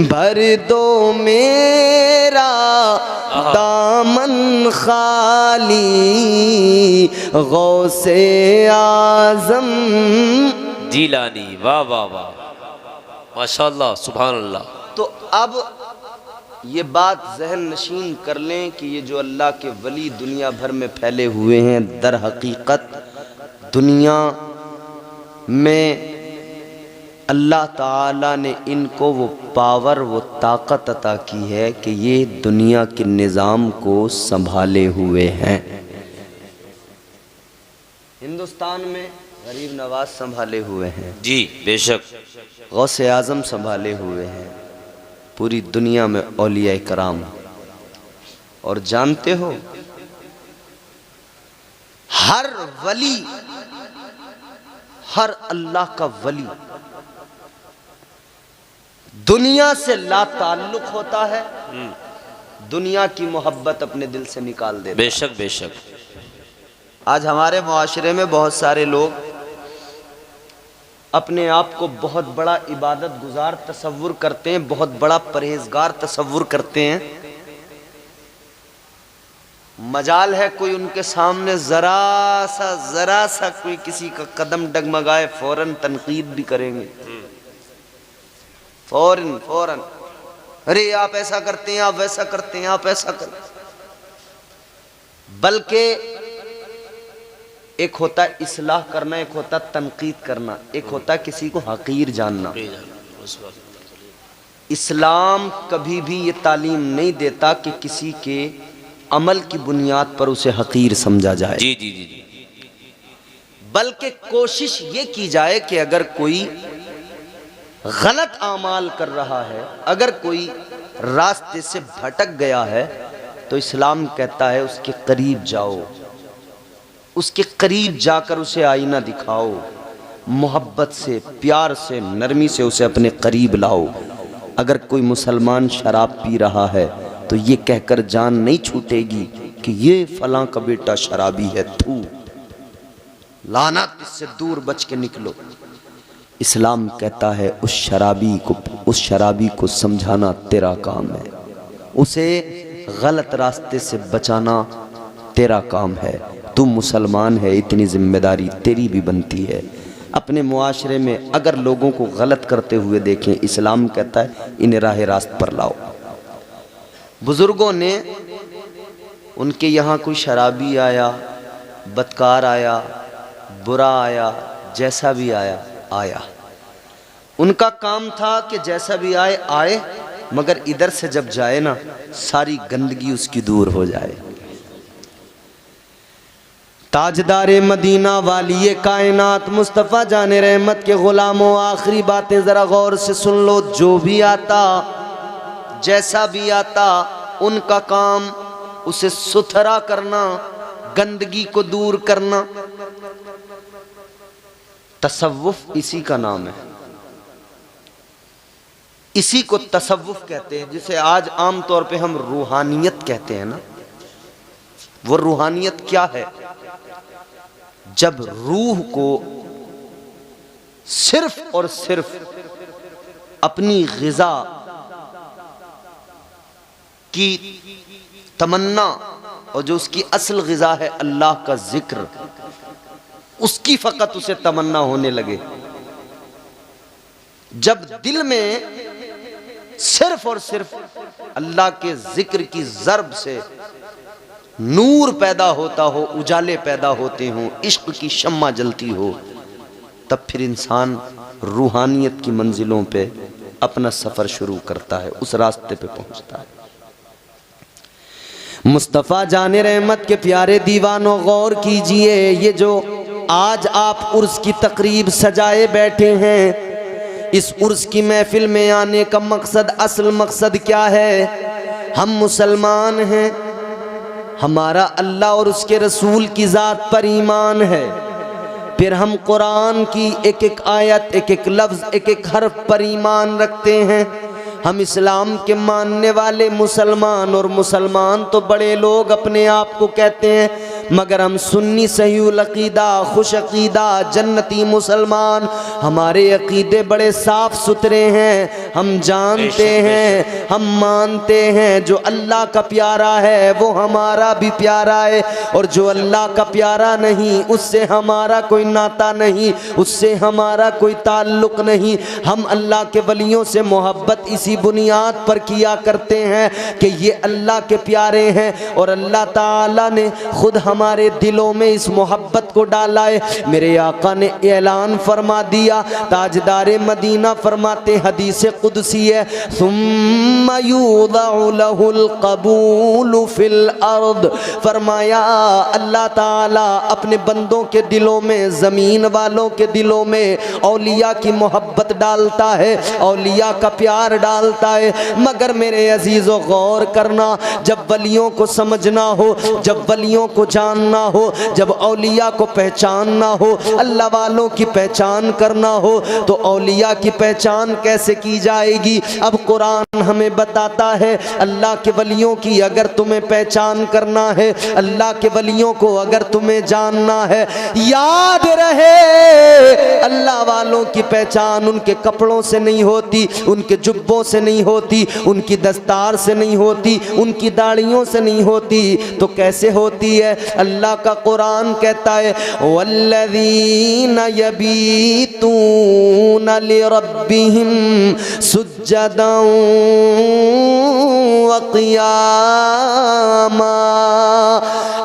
भर दो मेरा दामन खाली, गौसे आजम जीलानी। वाह वाह वाह, माशाअल्लाह सुभान अल्लाह। तो अब ये बात जहन नशीन कर लें कि ये जो अल्लाह के वली दुनिया भर में फैले हुए हैं, दर हकीकत दुनिया में अल्लाह ताला ने इनको वो पावर, वो ताकत अता की है कि ये दुनिया के निज़ाम को संभाले हुए हैं। हिंदुस्तान में गरीब नवाज संभाले हुए हैं जी, बेशक। गौसे आज़म संभाले हुए हैं। पूरी दुनिया में औलिया कराम। और जानते हो हर वली, हर अल्लाह का वली दुनिया से ला ताल्लुक होता है, दुनिया की मोहब्बत अपने दिल से निकाल देता है। बेशक बेशक। आज हमारे मुआशरे में बहुत सारे लोग अपने आप को बहुत बड़ा इबादत गुजार तसव्वुर करते हैं, बहुत बड़ा परहेजगार तसव्वुर करते हैं। मजाल है कोई उनके सामने जरा सा कोई किसी का कदम डगमगाए, फौरन तनकीद भी करेंगे। फौरन अरे आप ऐसा करते हैं, आप वैसा करते हैं, आप ऐसा करते। बल्कि एक होता है इस्लाह करना, एक होता है तनकीद करना, एक होता है किसी को हकीर जानना। इस्लाम कभी भी ये तालीम नहीं देता कि किसी के अमल की बुनियाद पर उसे हकीर समझा जाए। जी जी जी जी। बल्कि कोशिश ये की जाए कि अगर कोई गलत आमाल कर रहा है, अगर कोई रास्ते से भटक गया है, तो इस्लाम कहता है उसके करीब जाओ, उसके करीब जाकर उसे आईना दिखाओ, मोहब्बत से, प्यार से, नरमी से उसे अपने करीब लाओ। अगर कोई मुसलमान शराब पी रहा है तो ये कहकर जान नहीं छूटेगी कि ये फलां का बेटा शराबी है, थू। लानत, इससे दूर बच के निकलो। इस्लाम कहता है उस शराबी को समझाना तेरा काम है, उसे गलत रास्ते से बचाना तेरा काम है। तू मुसलमान है, इतनी जिम्मेदारी तेरी भी बनती है। अपने मुआशरे में अगर लोगों को गलत करते हुए देखें, इस्लाम कहता है इन्हें राह रास्त पर लाओ। बुजुर्गों ने, उनके यहाँ कोई शराबी आया, बदकार आया, बुरा आया, जैसा भी आया, उनका काम था कि जैसा भी आए, मगर इधर से जब जाए ना, सारी गंदगी उसकी दूर हो जाए। ताजदारे मदीना वाली कायनात मुस्तफ़ा जाने रहमत के गुलामों, आखिरी बातें ज़रा गौर से सुन लो। जो भी आता, जैसा भी आता, उनका काम उसे सुथरा करना, गंदगी को दूर करना। तसव्वुफ इसी का नाम है, इसी को तसव्वुफ कहते हैं, जिसे आज आम तौर पे हम रूहानियत कहते हैं ना। वो रूहानियत क्या है? जब रूह को सिर्फ और सिर्फ अपनी ग़िज़ा की तमन्ना, और जो उसकी असल ग़िज़ा है अल्लाह का जिक्र, उसकी फ़कत उसे तमन्ना होने लगे। जब दिल में सिर्फ और सिर्फ अल्लाह के जिक्र की ज़र्ब से नूर पैदा होता हो, उजाले पैदा होते हों, इश्क की शम्मा जलती हो, तब फिर इंसान रूहानियत की मंजिलों पे अपना सफ़र शुरू करता है, उस रास्ते पे पहुंचता है। मुस्तफ़ा जाने रहमत के प्यारे दीवानों, गौर कीजिए, ये जो आज आप उर्स की तकरीब सजाए बैठे हैं, इस उर्स की महफिल में आने का मकसद, असल मकसद क्या है? हम मुसलमान हैं, हमारा अल्लाह और उसके रसूल की ज़ात पर ईमान है, फिर हम कुरान की एक एक आयत, एक एक लफ्ज़, एक एक हर्फ पर ईमान रखते हैं। हम इस्लाम के मानने वाले मुसलमान, और मुसलमान तो बड़े लोग अपने आप को कहते हैं, मगर हम सुन्नी सहीउल अक़ीदा, खुश अक़ीदा, जन्नती मुसलमान। हमारे अक़ीदे बड़े साफ़ सुथरे हैं। हम जानते हैं, हम मानते हैं, जो अल्लाह का प्यारा है वो हमारा भी प्यारा है, और जो अल्लाह का प्यारा नहीं उससे हमारा कोई नाता नहीं, उससे हमारा कोई ताल्लुक़ नहीं। हम अल्लाह के वलियों से मोहब्बत इसी बुनियाद पर किया करते हैं कि ये अल्लाह के प्यारे हैं, और अल्लाह ताला ने खुद हमारे दिलों में इस मोहब्बत को डाला है। मेरे आका ने ऐलान फरमा दिया, ताजदारे मदीना फरमाते, हदीस कुदसी है, सुम्मा युदअउ लहुल क़बूल फिल अर्द। फरमाया अल्लाह ताला अपने बंदों के दिलों में, ज़मीन वालों के दिलों में औलिया की मोहब्बत डालता है, औलिया का प्यार डालता है। मगर मेरे अजीज़ों, गौर करना, जब वलियों को समझना हो, जब वलियों को जानना हो, जब औलिया को पहचानना हो, अल्लाह वालों की पहचान करना हो, तो औलिया की पहचान कैसे की जाएगी? अब कुरान हमें बताता है, अल्लाह के वलियों की अगर तुम्हें पहचान करना है, अल्लाह के वलियों को अगर तुम्हें जानना है, याद रहे अल्लाह वालों की पहचान उनके कपड़ों से नहीं होती, उनके जुब्बों से नहीं होती, उनकी दस्तार से नहीं होती, उनकी दाढ़ियों से नहीं होती, तो कैसे होती है? अल्लाह का कुरान कहता है, वल्लज़ीना यबीतूना लिरब्बिहिम सुज्जदन व क़ियामा।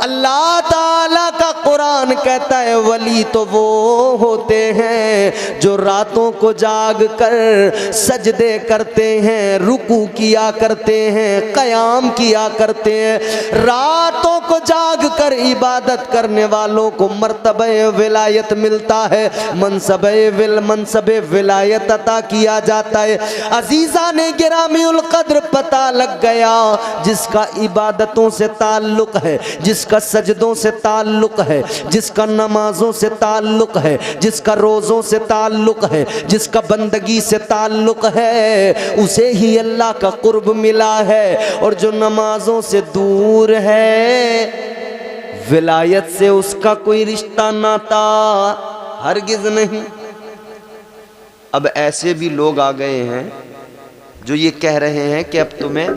अल्लाह ताला का कुरान कहता है, वली तो वो होते हैं जो रातों को जाग कर सजदे करते हैं, रुकू किया करते हैं, क़याम किया करते हैं। रातों को जाग कर इबादत करने वालों को मर्तबे विलायत मिलता है, मनसबे विलायत अता किया जाता है। अजीज़ा ने गिरामीउल क़द्र पता लग गया, जिसका इबादतों से ताल्लुक़ है, जिसका सजदों से ताल्लुक़ है, जिसका नमाजों से ताल्लुक़ है, जिसका रोज़ों से ताल्लुक़ है, जिसका बंदगी से ताल्लुक़ है, उसे ही अल्लाह का कुर्ब मिला है। और जो नमाजों से दूर है विलायत से उसका कोई रिश्ता नाता हरगिज नहीं। अब ऐसे भी लोग आ गए हैं जो ये कह रहे हैं कि अब तुम्हें,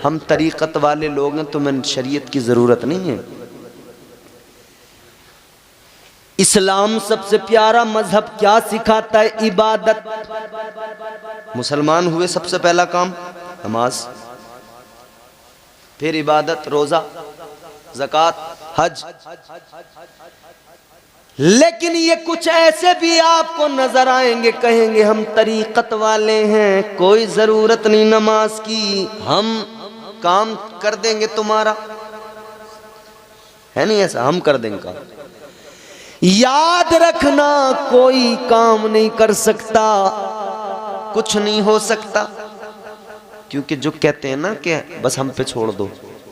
हम तरीक़त वाले लोग हैं, तुम्हें शरीयत की ज़रूरत नहीं है। इस्लाम सबसे प्यारा मजहब क्या सिखाता है? इबादत। मुसलमान हुए सबसे पहला काम नमाज, फिर इबादत, रोज़ा, ज़कात, हज। लेकिन ये कुछ ऐसे भी आपको नजर आएंगे, कहेंगे हम तरीक़त वाले हैं, कोई ज़रूरत नहीं नमाज की, हम काम कर देंगे तुम्हारा। है नहीं ऐसा? हम कर देंगे काम। याद रखना, कोई काम नहीं कर सकता, कुछ नहीं हो सकता। क्योंकि जो कहते हैं ना कि बस हम पे छोड़ दो,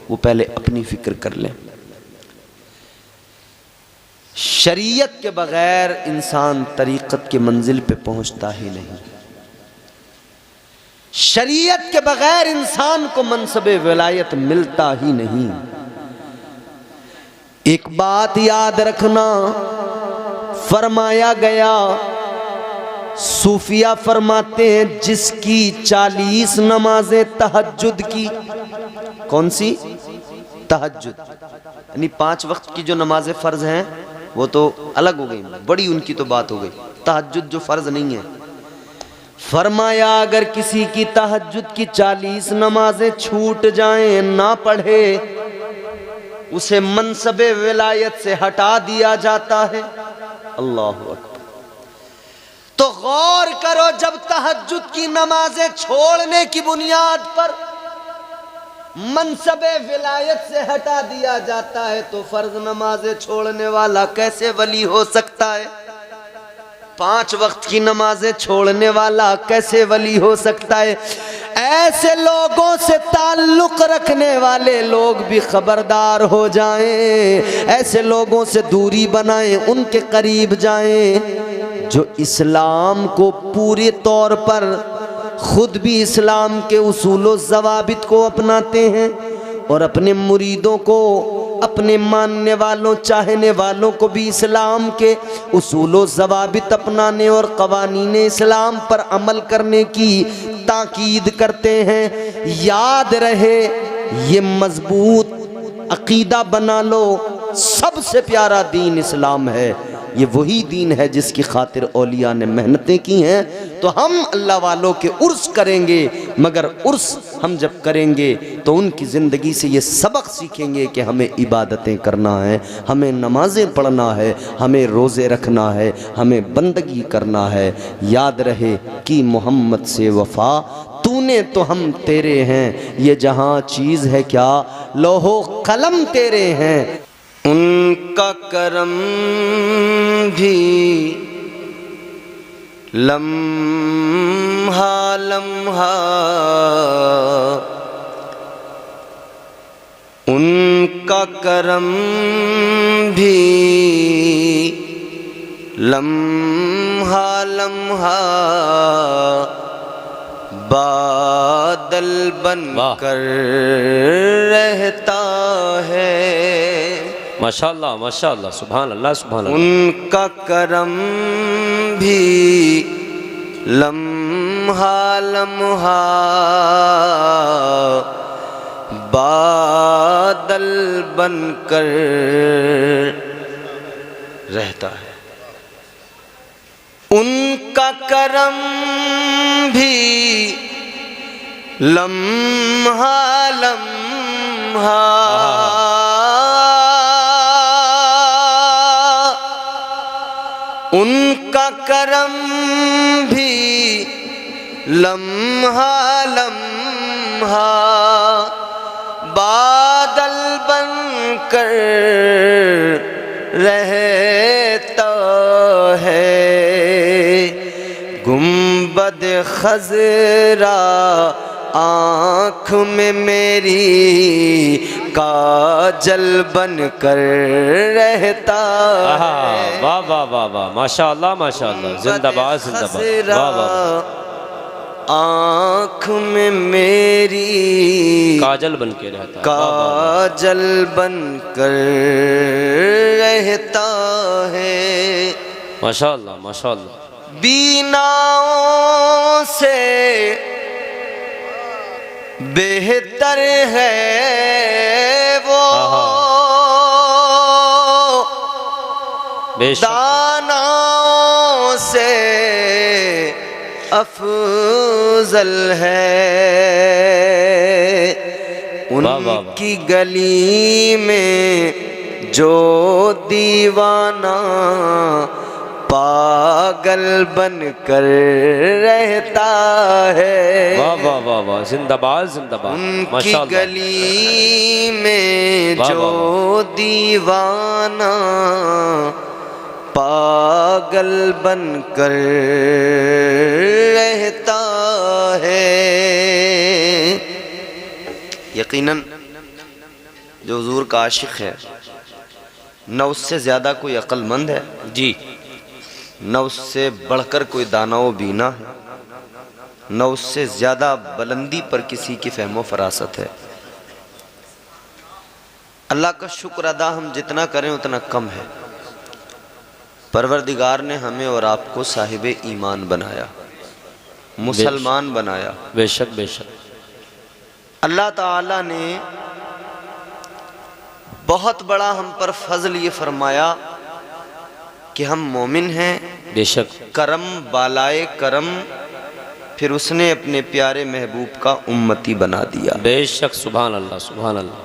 वो पहले अपनी फिक्र कर ले। शरीयत के बगैर इंसान तरीक़त की मंजिल पे पहुंचता ही नहीं। शरीयत के बगैर इंसान को मनसबे विलायत मिलता ही नहीं। एक बात याद रखना, फरमाया गया, सूफिया फरमाते हैं जिसकी 40 नमाजें तहज्जुद की, कौन सी? तहज्जुद, यानी 5 वक्त की जो नमाजें फ़र्ज हैं वो तो अलग हो गई, बड़ी उनकी तो बात हो गई। तहज्जुद जो फ़र्ज नहीं है, फरमाया अगर किसी की तहज्जुद की 40 नमाजें छूट जाएं, ना पढ़े, उसे मनसबे विलायत से हटा दिया जाता है। अल्लाह अकबर। तो गौर करो, जब तहज्जुद की नमाजें छोड़ने की बुनियाद पर मनसबे विलायत से हटा दिया जाता है, तो फर्ज नमाजें छोड़ने वाला कैसे वली हो सकता है? 5 वक्त की नमाजें छोड़ने वाला कैसे वली हो सकता है? ऐसे लोगों से ताल्लुक़ रखने वाले लोग भी खबरदार हो जाएं, ऐसे लोगों से दूरी बनाएं, उनके करीब जाएं जो इस्लाम को पूरे तौर पर, खुद भी इस्लाम के उसूल व ज़वाबित को अपनाते हैं और अपने मुरीदों को, अपने मानने वालों, चाहने वालों को भी इस्लाम के उसूल व ज़वाबित अपनाने और क़वानीन इस्लाम पर अमल करने की ताकीद करते हैं। याद रहे, ये मजबूत अक़ीदा बना लो, सबसे प्यारा दीन इस्लाम है। ये वही दीन है जिसकी खातिर औलिया ने मेहनतें की हैं। तो हम अल्लाह वालों के उर्स करेंगे, मगर उर्स हम जब करेंगे तो उनकी ज़िंदगी से ये सबक सीखेंगे कि हमें इबादतें करना है, हमें नमाज़ें पढ़ना है, हमें रोज़े रखना है, हमें बंदगी करना है। याद रहे कि मोहम्मद से वफ़ा, तूने तो हम तेरे हैं, ये जहाँ चीज़ है क्या, लोहो कलम तेरे हैं। उनका करम भी लम्हा लम्हा, उनका करम भी लम्हा लम्हा, बादल बन कर रहता है। माशाअल्लाह माशाअल्लाह, सुभान अल्लाह सुभान अल्लाह। उनका करम भी लम्हा लम्हा, बादल बनकर रहता है। उनका करम भी लम्हा लम्हा, उनका करम भी लम्हा लम्हा, बादल बनकर रहता है। गुंबद खजरा आँख में मेरी काजल बनकर रहता है। वाह वाह वाह वाह, माशाअल्लाह माशाअल्लाह, जिंदाबाद जिंदाबाद, वाह वाह। आँख में मेरी काजल बन के रहता है। काजल बन कर रहता है। माशाअल्लाह माशाअल्लाह। बीनाओं से बेहतर है वो, दानाओं से अफजल है। उनकी गली में जो दीवाना पागल बन कर रहता है। वाह वाह वाह वाह, जिंदाबाद जिंदाबाद। उनकी गली में जो दीवाना पागल बन कर रहता है। यकीनन जो हुजूर का आशिक है न उससे ज़्यादा कोई अक्लमंद है जी, न उससे बढ़कर कोई दाना व बीना है, न उससे ज़्यादा बुलंदी पर किसी की फहमो फरासत है। अल्लाह का शुक्र अदा हम जितना करें उतना कम है। परवरदिगार ने हमें और आपको साहिब ईमान बनाया, मुसलमान बनाया। बेशक बेशक। अल्लाह ताला ने बहुत बड़ा हम पर फजल ये फरमाया कि हम मोमिन हैं। बेशक। करम बालाए करम, फिर उसने अपने प्यारे महबूब का उम्मती बना दिया। बेशक, सुभान अल्लाह सुभान अल्लाह।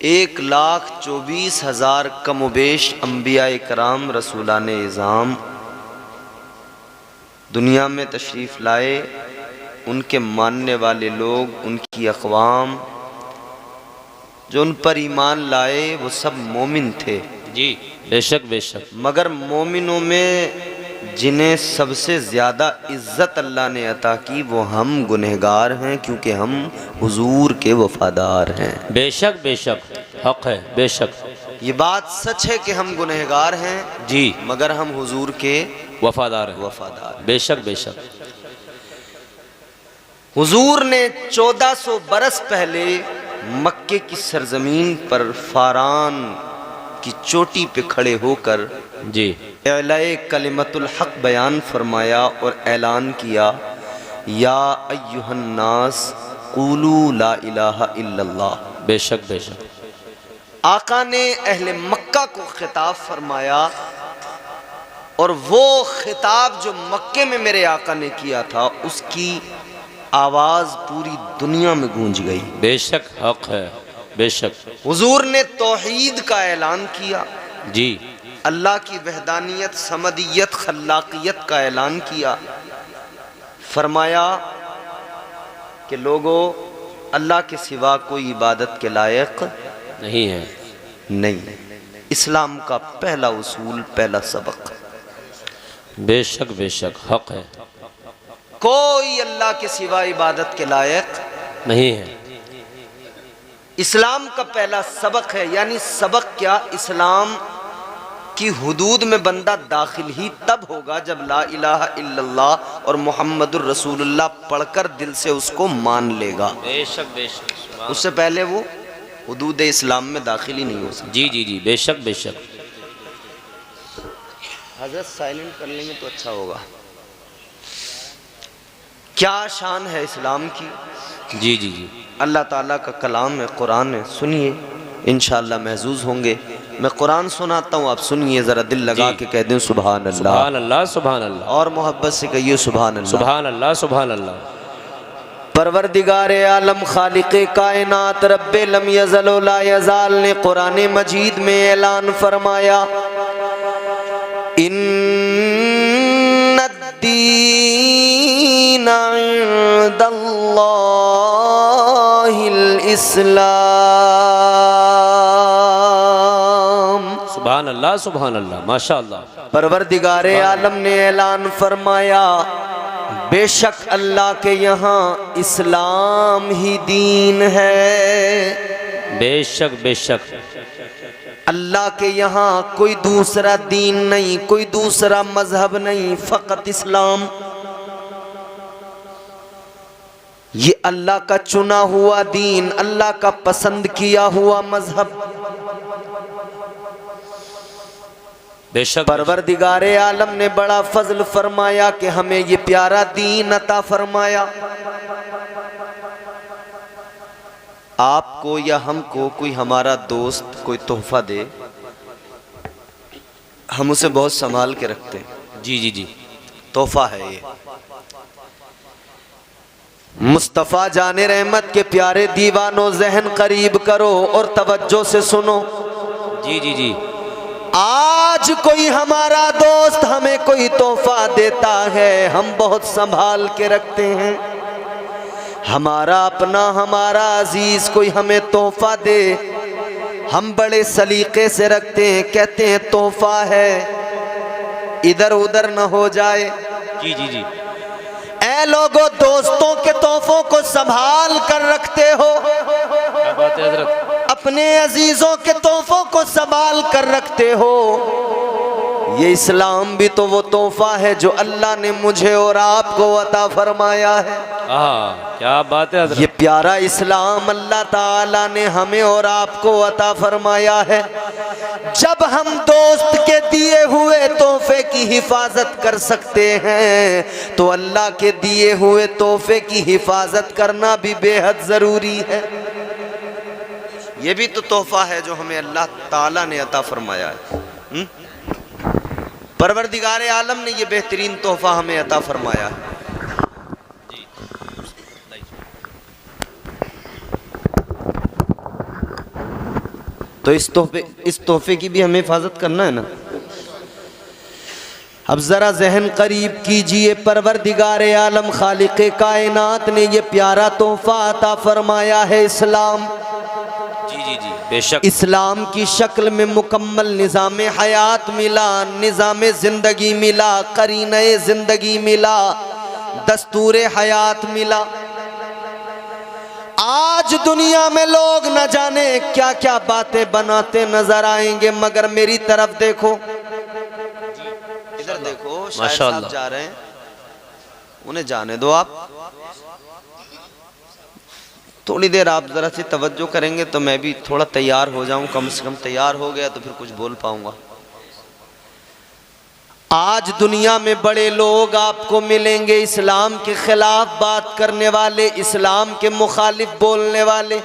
1,24,000 कमोबेश अम्बिया कराम रसूलान इज़ाम दुनिया में तशरीफ़ लाए। उनके मानने वाले लोग, उनकी अक़वाम जो उन पर ईमान लाए वो सब मोमिन थे जी। बेशक बेशक। मगर मोमिनों में जिन्हें सबसे ज़्यादा इज़्ज़त अल्लाह ने अता की वो हम गुनहगार हैं, क्योंकि हम हुजूर के वफ़ादार हैं। बेशक बेशक, हक़ है। बेशक ये बात सच है कि हम गुनहगार हैं जी, मगर हम हुजूर के वफादार है। वफ़ादार। बेशक बेशक। हुजूर ने 1400 बरस पहले मक्के की सरजमीन पर फारान की चोटी पे खड़े होकर जी एलाए कलिमतुल हक बयान फरमाया और ऐलान किया, या अय्युहन्नास क़ूलू ला इलाहा इल्लल्लाह। बेशक बेशक। आका ने अहले मक्का को खिताब फरमाया और वो खिताब जो मक्के में मेरे आका ने किया था उसकी आवाज़ पूरी दुनिया में गूंज गई। बेशक, हक़ है। बेशक। हुजूर ने तौहीद का ऐलान किया जी, अल्लाह की वहदानियत, समदियत, खल्लाकियत का ऐलान किया। फरमाया कि लोगों, अल्लाह के सिवा कोई इबादत के लायक नहीं है। नहीं। इस्लाम का पहला उसूल, पहला सबक। बेशक बेशक, हक़ है। कोई अल्लाह के सिवा इबादत के लायक नहीं है। इस्लाम का पहला सबक है। यानी सबक क्या, इस्लाम की हुदूद में बंदा दाखिल ही तब होगा जब ला इलाहा इल्लल्लाह और मुहम्मदुर रसूलुल्लाह पढ़कर दिल से उसको मान लेगा। बेशक बेशक। उससे पहले वो हुदूद इस्लाम में दाखिल ही नहीं हो सकता। जी जी जी, बेशक बेशक। हजरत साइलेंट कर लेंगे तो अच्छा होगा। क्या शान है इस्लाम की। जी जी जी। अल्लाह ताला का कलाम है, कुरान है। सुनिए, इंशाअल्लाह महजूज होंगे। मैं कुरान सुनाता हूँ, आप सुनिए, ज़रा दिल लगा के कह दें सुभान अल्लाह। सुभान अल्लाह सुभान अल्लाह। और मोहब्बत से कहिए सुभान अल्लाह। सुभान अल्लाह सुभान अल्लाह। परवरदिगारे आलम खालिक़े कायनात रब्बे लम यज़ल व ला यज़ाल ने कुरान मजीद में ऐलान फरमाया, इन्नद्दीन इंदल्लाहिल इस्लाम। सुभान अल्लाह सुभान अल्लाह, माशा अल्लाह। परवरदिगारे आलम ने ऐलान फरमाया, बेशक अल्लाह के यहाँ इस्लाम ही दीन है। बेशक बेशक। अल्लाह के यहाँ कोई दूसरा दीन नहीं, कोई दूसरा मजहब नहीं, फ़कत इस्लाम। ये अल्लाह का चुना हुआ दीन, अल्लाह का पसंद किया हुआ मजहब। बेशक परवरदिगारे आलम ने बड़ा फजल फरमाया कि हमें ये प्यारा दीन अता फरमाया। आपको या हमको कोई हमारा दोस्त कोई तोहफा दे, हम उसे बहुत संभाल के रखते हैं। जी जी जी, तोहफा है ये। मुस्तफ़ा जाने रहमत के प्यारे दीवानों, जहन करीब करो और तवज्जो से सुनो। जी जी जी, आज कोई हमारा दोस्त हमें कोई तोहफा देता है, हम बहुत संभाल के रखते हैं। हमारा अपना, हमारा अजीज कोई हमें तोहफा दे, हम बड़े सलीके से रखते हैं, कहते हैं तोहफा है, इधर उधर न हो जाए। जी जी जी, ऐ लोगों, दोस्तों के तोहफों को संभाल कर रखते हो, क्या बात है हजरत। अपने अजीजों के तोहफों को संभाल कर रखते हो। ये इस्लाम भी तो वो तोहफा है जो अल्लाह ने मुझे और आपको अता फरमाया है। क्या बात है हजरत। ये प्यारा इस्लाम अल्लाह ताला ने हमें और आपको अता फरमाया है। जब हम दोस्त के दिए हुए तोहफे की हिफाजत कर सकते हैं तो अल्लाह के दिए हुए तोहफे की हिफाजत करना भी बेहद ज़रूरी है। ये भी तो तोहफा है जो हमें अल्लाह ताला ने अता फरमाया है। परवरदिगारे आलम ने ये बेहतरीन तोहफा हमें अता फरमाया है। तो इस तोहफे की भी हमें हिफाजत करना है ना। अब जरा जहन करीब कीजिए, परवरदिगारे आलम खालिक़े कायनात ने ये प्यारा तोहफा अता फरमाया है इस्लाम। जी जी जी, बेशक। इस्लाम की शक्ल में मुकम्मल निज़ाम हयात मिला, निज़ाम ज़िंदगी मिला, करीने ज़िंदगी मिला, दस्तूर हयात मिला। आज दुनिया में लोग न जाने क्या क्या बातें बनाते नजर आएंगे, मगर मेरी तरफ देखो, इधर देखो, शायद साहब जा रहे हैं, उन्हें जाने दो। आप थोड़ी देर आप जरा सी तवज्जो करेंगे तो मैं भी थोड़ा तैयार हो जाऊं, कम से कम तैयार हो गया तो फिर कुछ बोल पाऊंगा। आज दुनिया में बड़े लोग आपको मिलेंगे इस्लाम के खिलाफ बात करने वाले, इस्लाम के मुखालिफ बोलने वाले,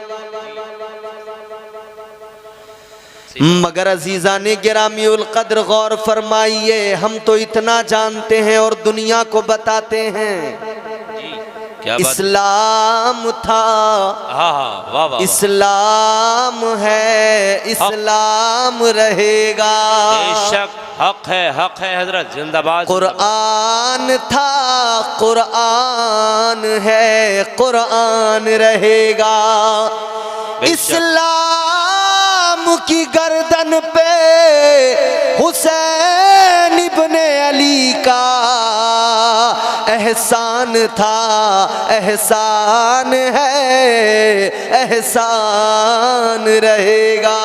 मगर अजीज़ाने गिरामी उल कद्र गौर फरमाइए, हम तो इतना जानते हैं और दुनिया को बताते हैं। क्या बात? इस्लाम था, हाँ, वाह वाह, इस्लाम है, इस्लाम रहेगा। बेशक, हक है हजरत, जिंदाबाद। कुरान था, कुरान है, कुरान रहेगा। इस्लाम की गर्दन पे हुसैन इब्ने अली का एहसान था, एहसान है, एहसान रहेगा।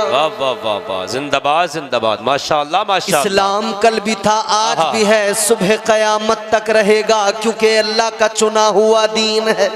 वाह वाह वाह वाह, जिंदाबाद जिंदाबाद, माशाअल्लाह माशाअल्लाह। इस्लाम कल भी था, आज भी है, सुबह क़यामत तक रहेगा, क्योंकि अल्लाह का चुना हुआ दीन है,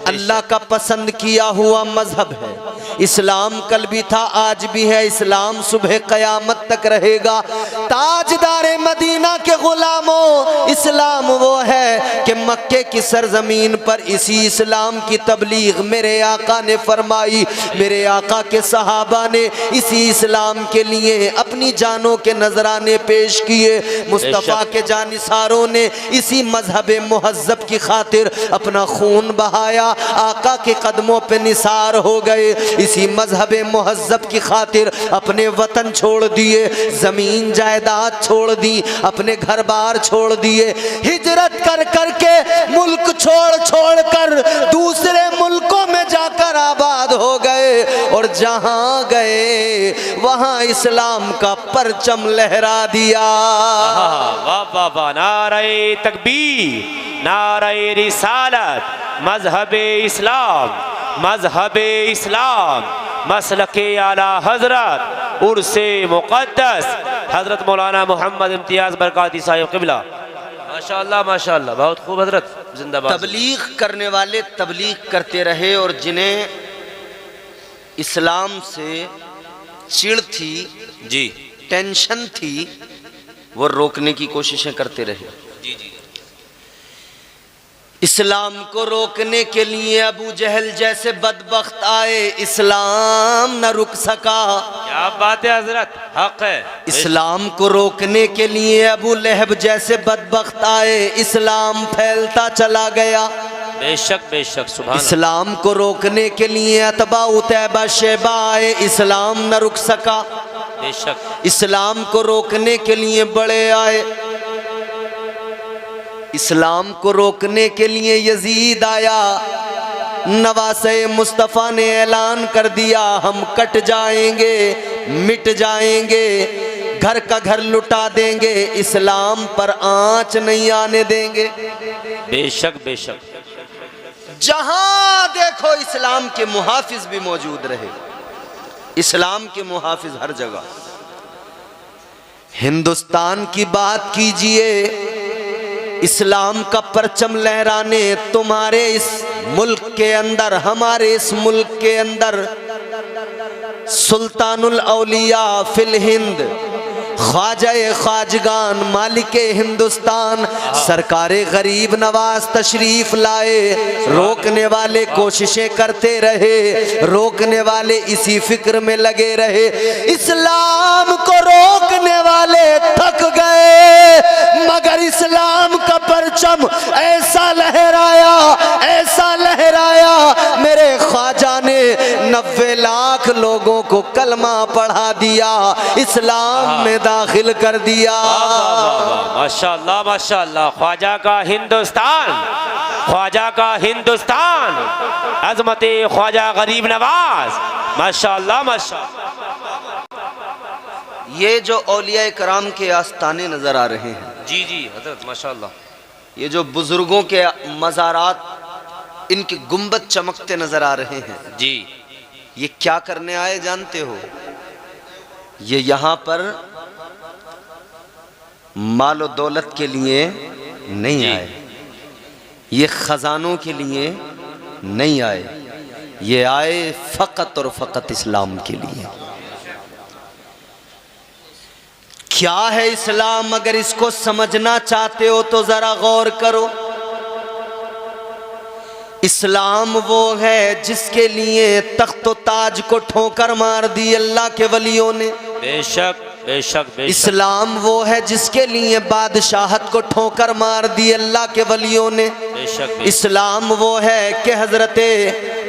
अल्लाह का पसंद किया हुआ मजहब है। इस्लाम कल भी था, आज भी है, इस्लाम सुबह क़यामत तक रहेगा। ताजदारे मदीना के गुलामों, इस्लाम वो है कि मक्के की सरजमीन पर इसी इस्लाम की तबलीग मेरे आका ने फरमाई, मेरे आका के सहाबा ने इसी इस्लाम के लिए अपनी जानों के नजराने पेश किए, मुस्तफ़ा के जानिसारों ने इसी मजहब मुहज़्ज़ब की खातिर अपना खून बहाया, आका के कदमों पे निसार हो गए, इसी मजहब मुहज़्ज़ब की खातिर अपने वतन छोड़ दिए, ज़मीन जायदाद छोड़ दी, अपने घर बार छोड़ दिए, हिजरत कर कर के मुल्क छोड़ छोड़ कर दूसरे मुल्कों में जाकर आबाद हो गए, और जहां गए वहां इस्लाम का परचम लहरा दिया। वाह वाह वाह, नारे तकबीर, नारे रिसालत, मजहबे इस्लाम, मजहबे इस्लाम, मसलके आला हजरत, उर्से मुक़द्दस हजरत मौलाना मोहम्मद इम्तियाज़ बरकाती साहिब क़िबला। माशाल्लाह माशाल्लाह, बहुत खूब हजरत, जिंदाबाद। तबलीग करने वाले तबलीग करते रहे और जिन्हें इस्लाम से चिढ़ थी, जी टेंशन थी, वो रोकने की कोशिशें करते रहे। जी जी। इस्लाम को रोकने के लिए अबू जहल जैसे बदबख्त आए, इस्लाम न रुक सका। क्या बात है हजरत, हक है। इस्लाम को रोकने के लिए अबू लहब जैसे बदबख्त आए, इस्लाम फैलता चला गया। बेशक बेशक, सुभान अल्लाह। इस्लाम को रोकने के लिए अतबा उतैबा शेबा आए, इस्लाम न रुक सका। बेशक। इस्लाम को रोकने के लिए बड़े आए, इस्लाम को रोकने के लिए यजीद आया। नवासे मुस्तफ़ा ने ऐलान कर दिया, हम कट जाएंगे, मिट जाएंगे, घर का घर लुटा देंगे, इस्लाम पर आंच नहीं आने देंगे। बेशक बेशक। जहां देखो इस्लाम के मुहाफिज भी मौजूद रहे, इस्लाम के मुहाफिज हर जगह। हिंदुस्तान की बात कीजिए, इस्लाम का परचम लहराने तुम्हारे इस मुल्क के अंदर, हमारे इस मुल्क के अंदर सुल्तानुल औलिया फिल हिंद, ख्वाजा ख्वाजगान, मालिक हिंदुस्तान, सरकारे गरीब नवाज तशरीफ लाए। रोकने वाले कोशिशें करते रहे, रोकने वाले इसी फिक्र में लगे रहे। इस्लाम को रोकने वाले थक गए, मगर इस्लाम का परचम ऐसा लहराया, ऐसा लहराया, मेरे ख्वाजा ने 90 लाख लोगों को कलमा पढ़ा दिया, इस्लाम में दाखिल कर दिया। माशाल्लाह माशाल्लाह। ख्वाजा का हिंदुस्तान, ख्वाजा का हिंदुस्तान, अजमत ख्वाजा गरीब नवाज, माशाल्लाह माशाल्लाह। ये जो औलिया कराम के आस्ताने नजर आ रहे हैं, जी जी हजरत, माशाल्लाह। ये जो बुजुर्गों के मज़ारात, इनके गुंबद चमकते नजर आ रहे हैं, जी ये क्या करने आए जानते हो? ये यहाँ पर मालो दौलत के लिए नहीं आए, ये खजानों के लिए नहीं आए, ये आए फ़कत और फ़कत इस्लाम के लिए। क्या है इस्लाम? अगर इसको समझना चाहते हो तो ज़रा गौर करो। इस्लाम वो है जिसके लिए तख्त व ताज को ठोकर मार दी अल्लाह के वलियों ने। बेशक बेशक बेशक। इस्लाम वो है जिसके लिए बादशाहत को ठोकर मार दी अल्लाह के वलियों ने। बेशक। इस्लाम वो है कि हजरते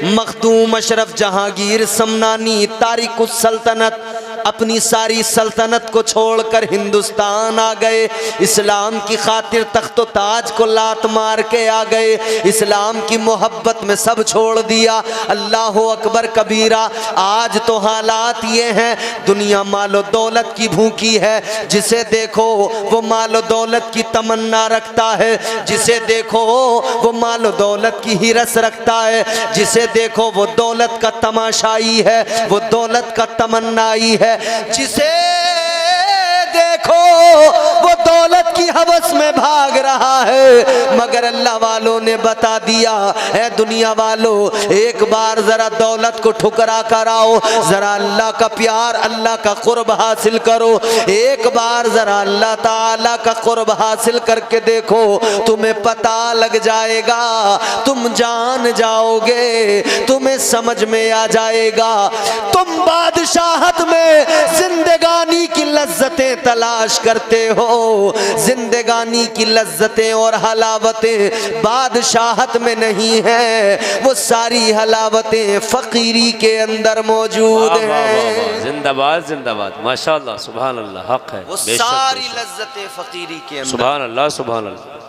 मखदूम अशरफ जहांगीर समनानी तारिकुस सल्तनत अपनी सारी सल्तनत को छोड़कर हिंदुस्तान आ गए, इस्लाम की खातिर तख्त व ताज को लात मार के आ गए, इस्लाम की मोहब्बत में सब छोड़ दिया। अल्लाह अकबर कबीरा। आज तो हालात ये हैं, दुनिया मालो दौलत की भूखी है, जिसे देखो वो मालो दौलत की तमन्ना रखता है, जिसे देखो वो मालो दौलत की हिरस रखता है, जिसे देखो वो दौलत का तमाशाई है, वो दौलत का तमन्नाई है, जिसे देखो वो दौलत की हवस में भाग रहा है। मगर अल्लाह वालों ने बता दिया, है दुनिया वालों, एक बार जरा दौलत को ठुकरा कर आओ, जरा अल्लाह का प्यार, अल्लाह का कुर्ब हासिल करो, एक बार जरा अल्लाह ताला का कुर्ब हासिल करके देखो, तुम्हें पता लग जाएगा, तुम जान जाओगे, तुम्हें समझ में आ जाएगा। तुम बादशाहत में जिंदगानी की लज्जतें तलाश करते हो, जिंदगानी की लज्जतें और हलावतें बादशाहत में नहीं है, वो सारी हलावतें फकीरी के अंदर मौजूद हैं। जिंदाबाद जिंदाबाद, माशाल्लाह, सुभान अल्लाह, हक है। वो सारी लज्जतें फकीरी के अंदर। सुभान अल्लाह सुभान अल्लाह।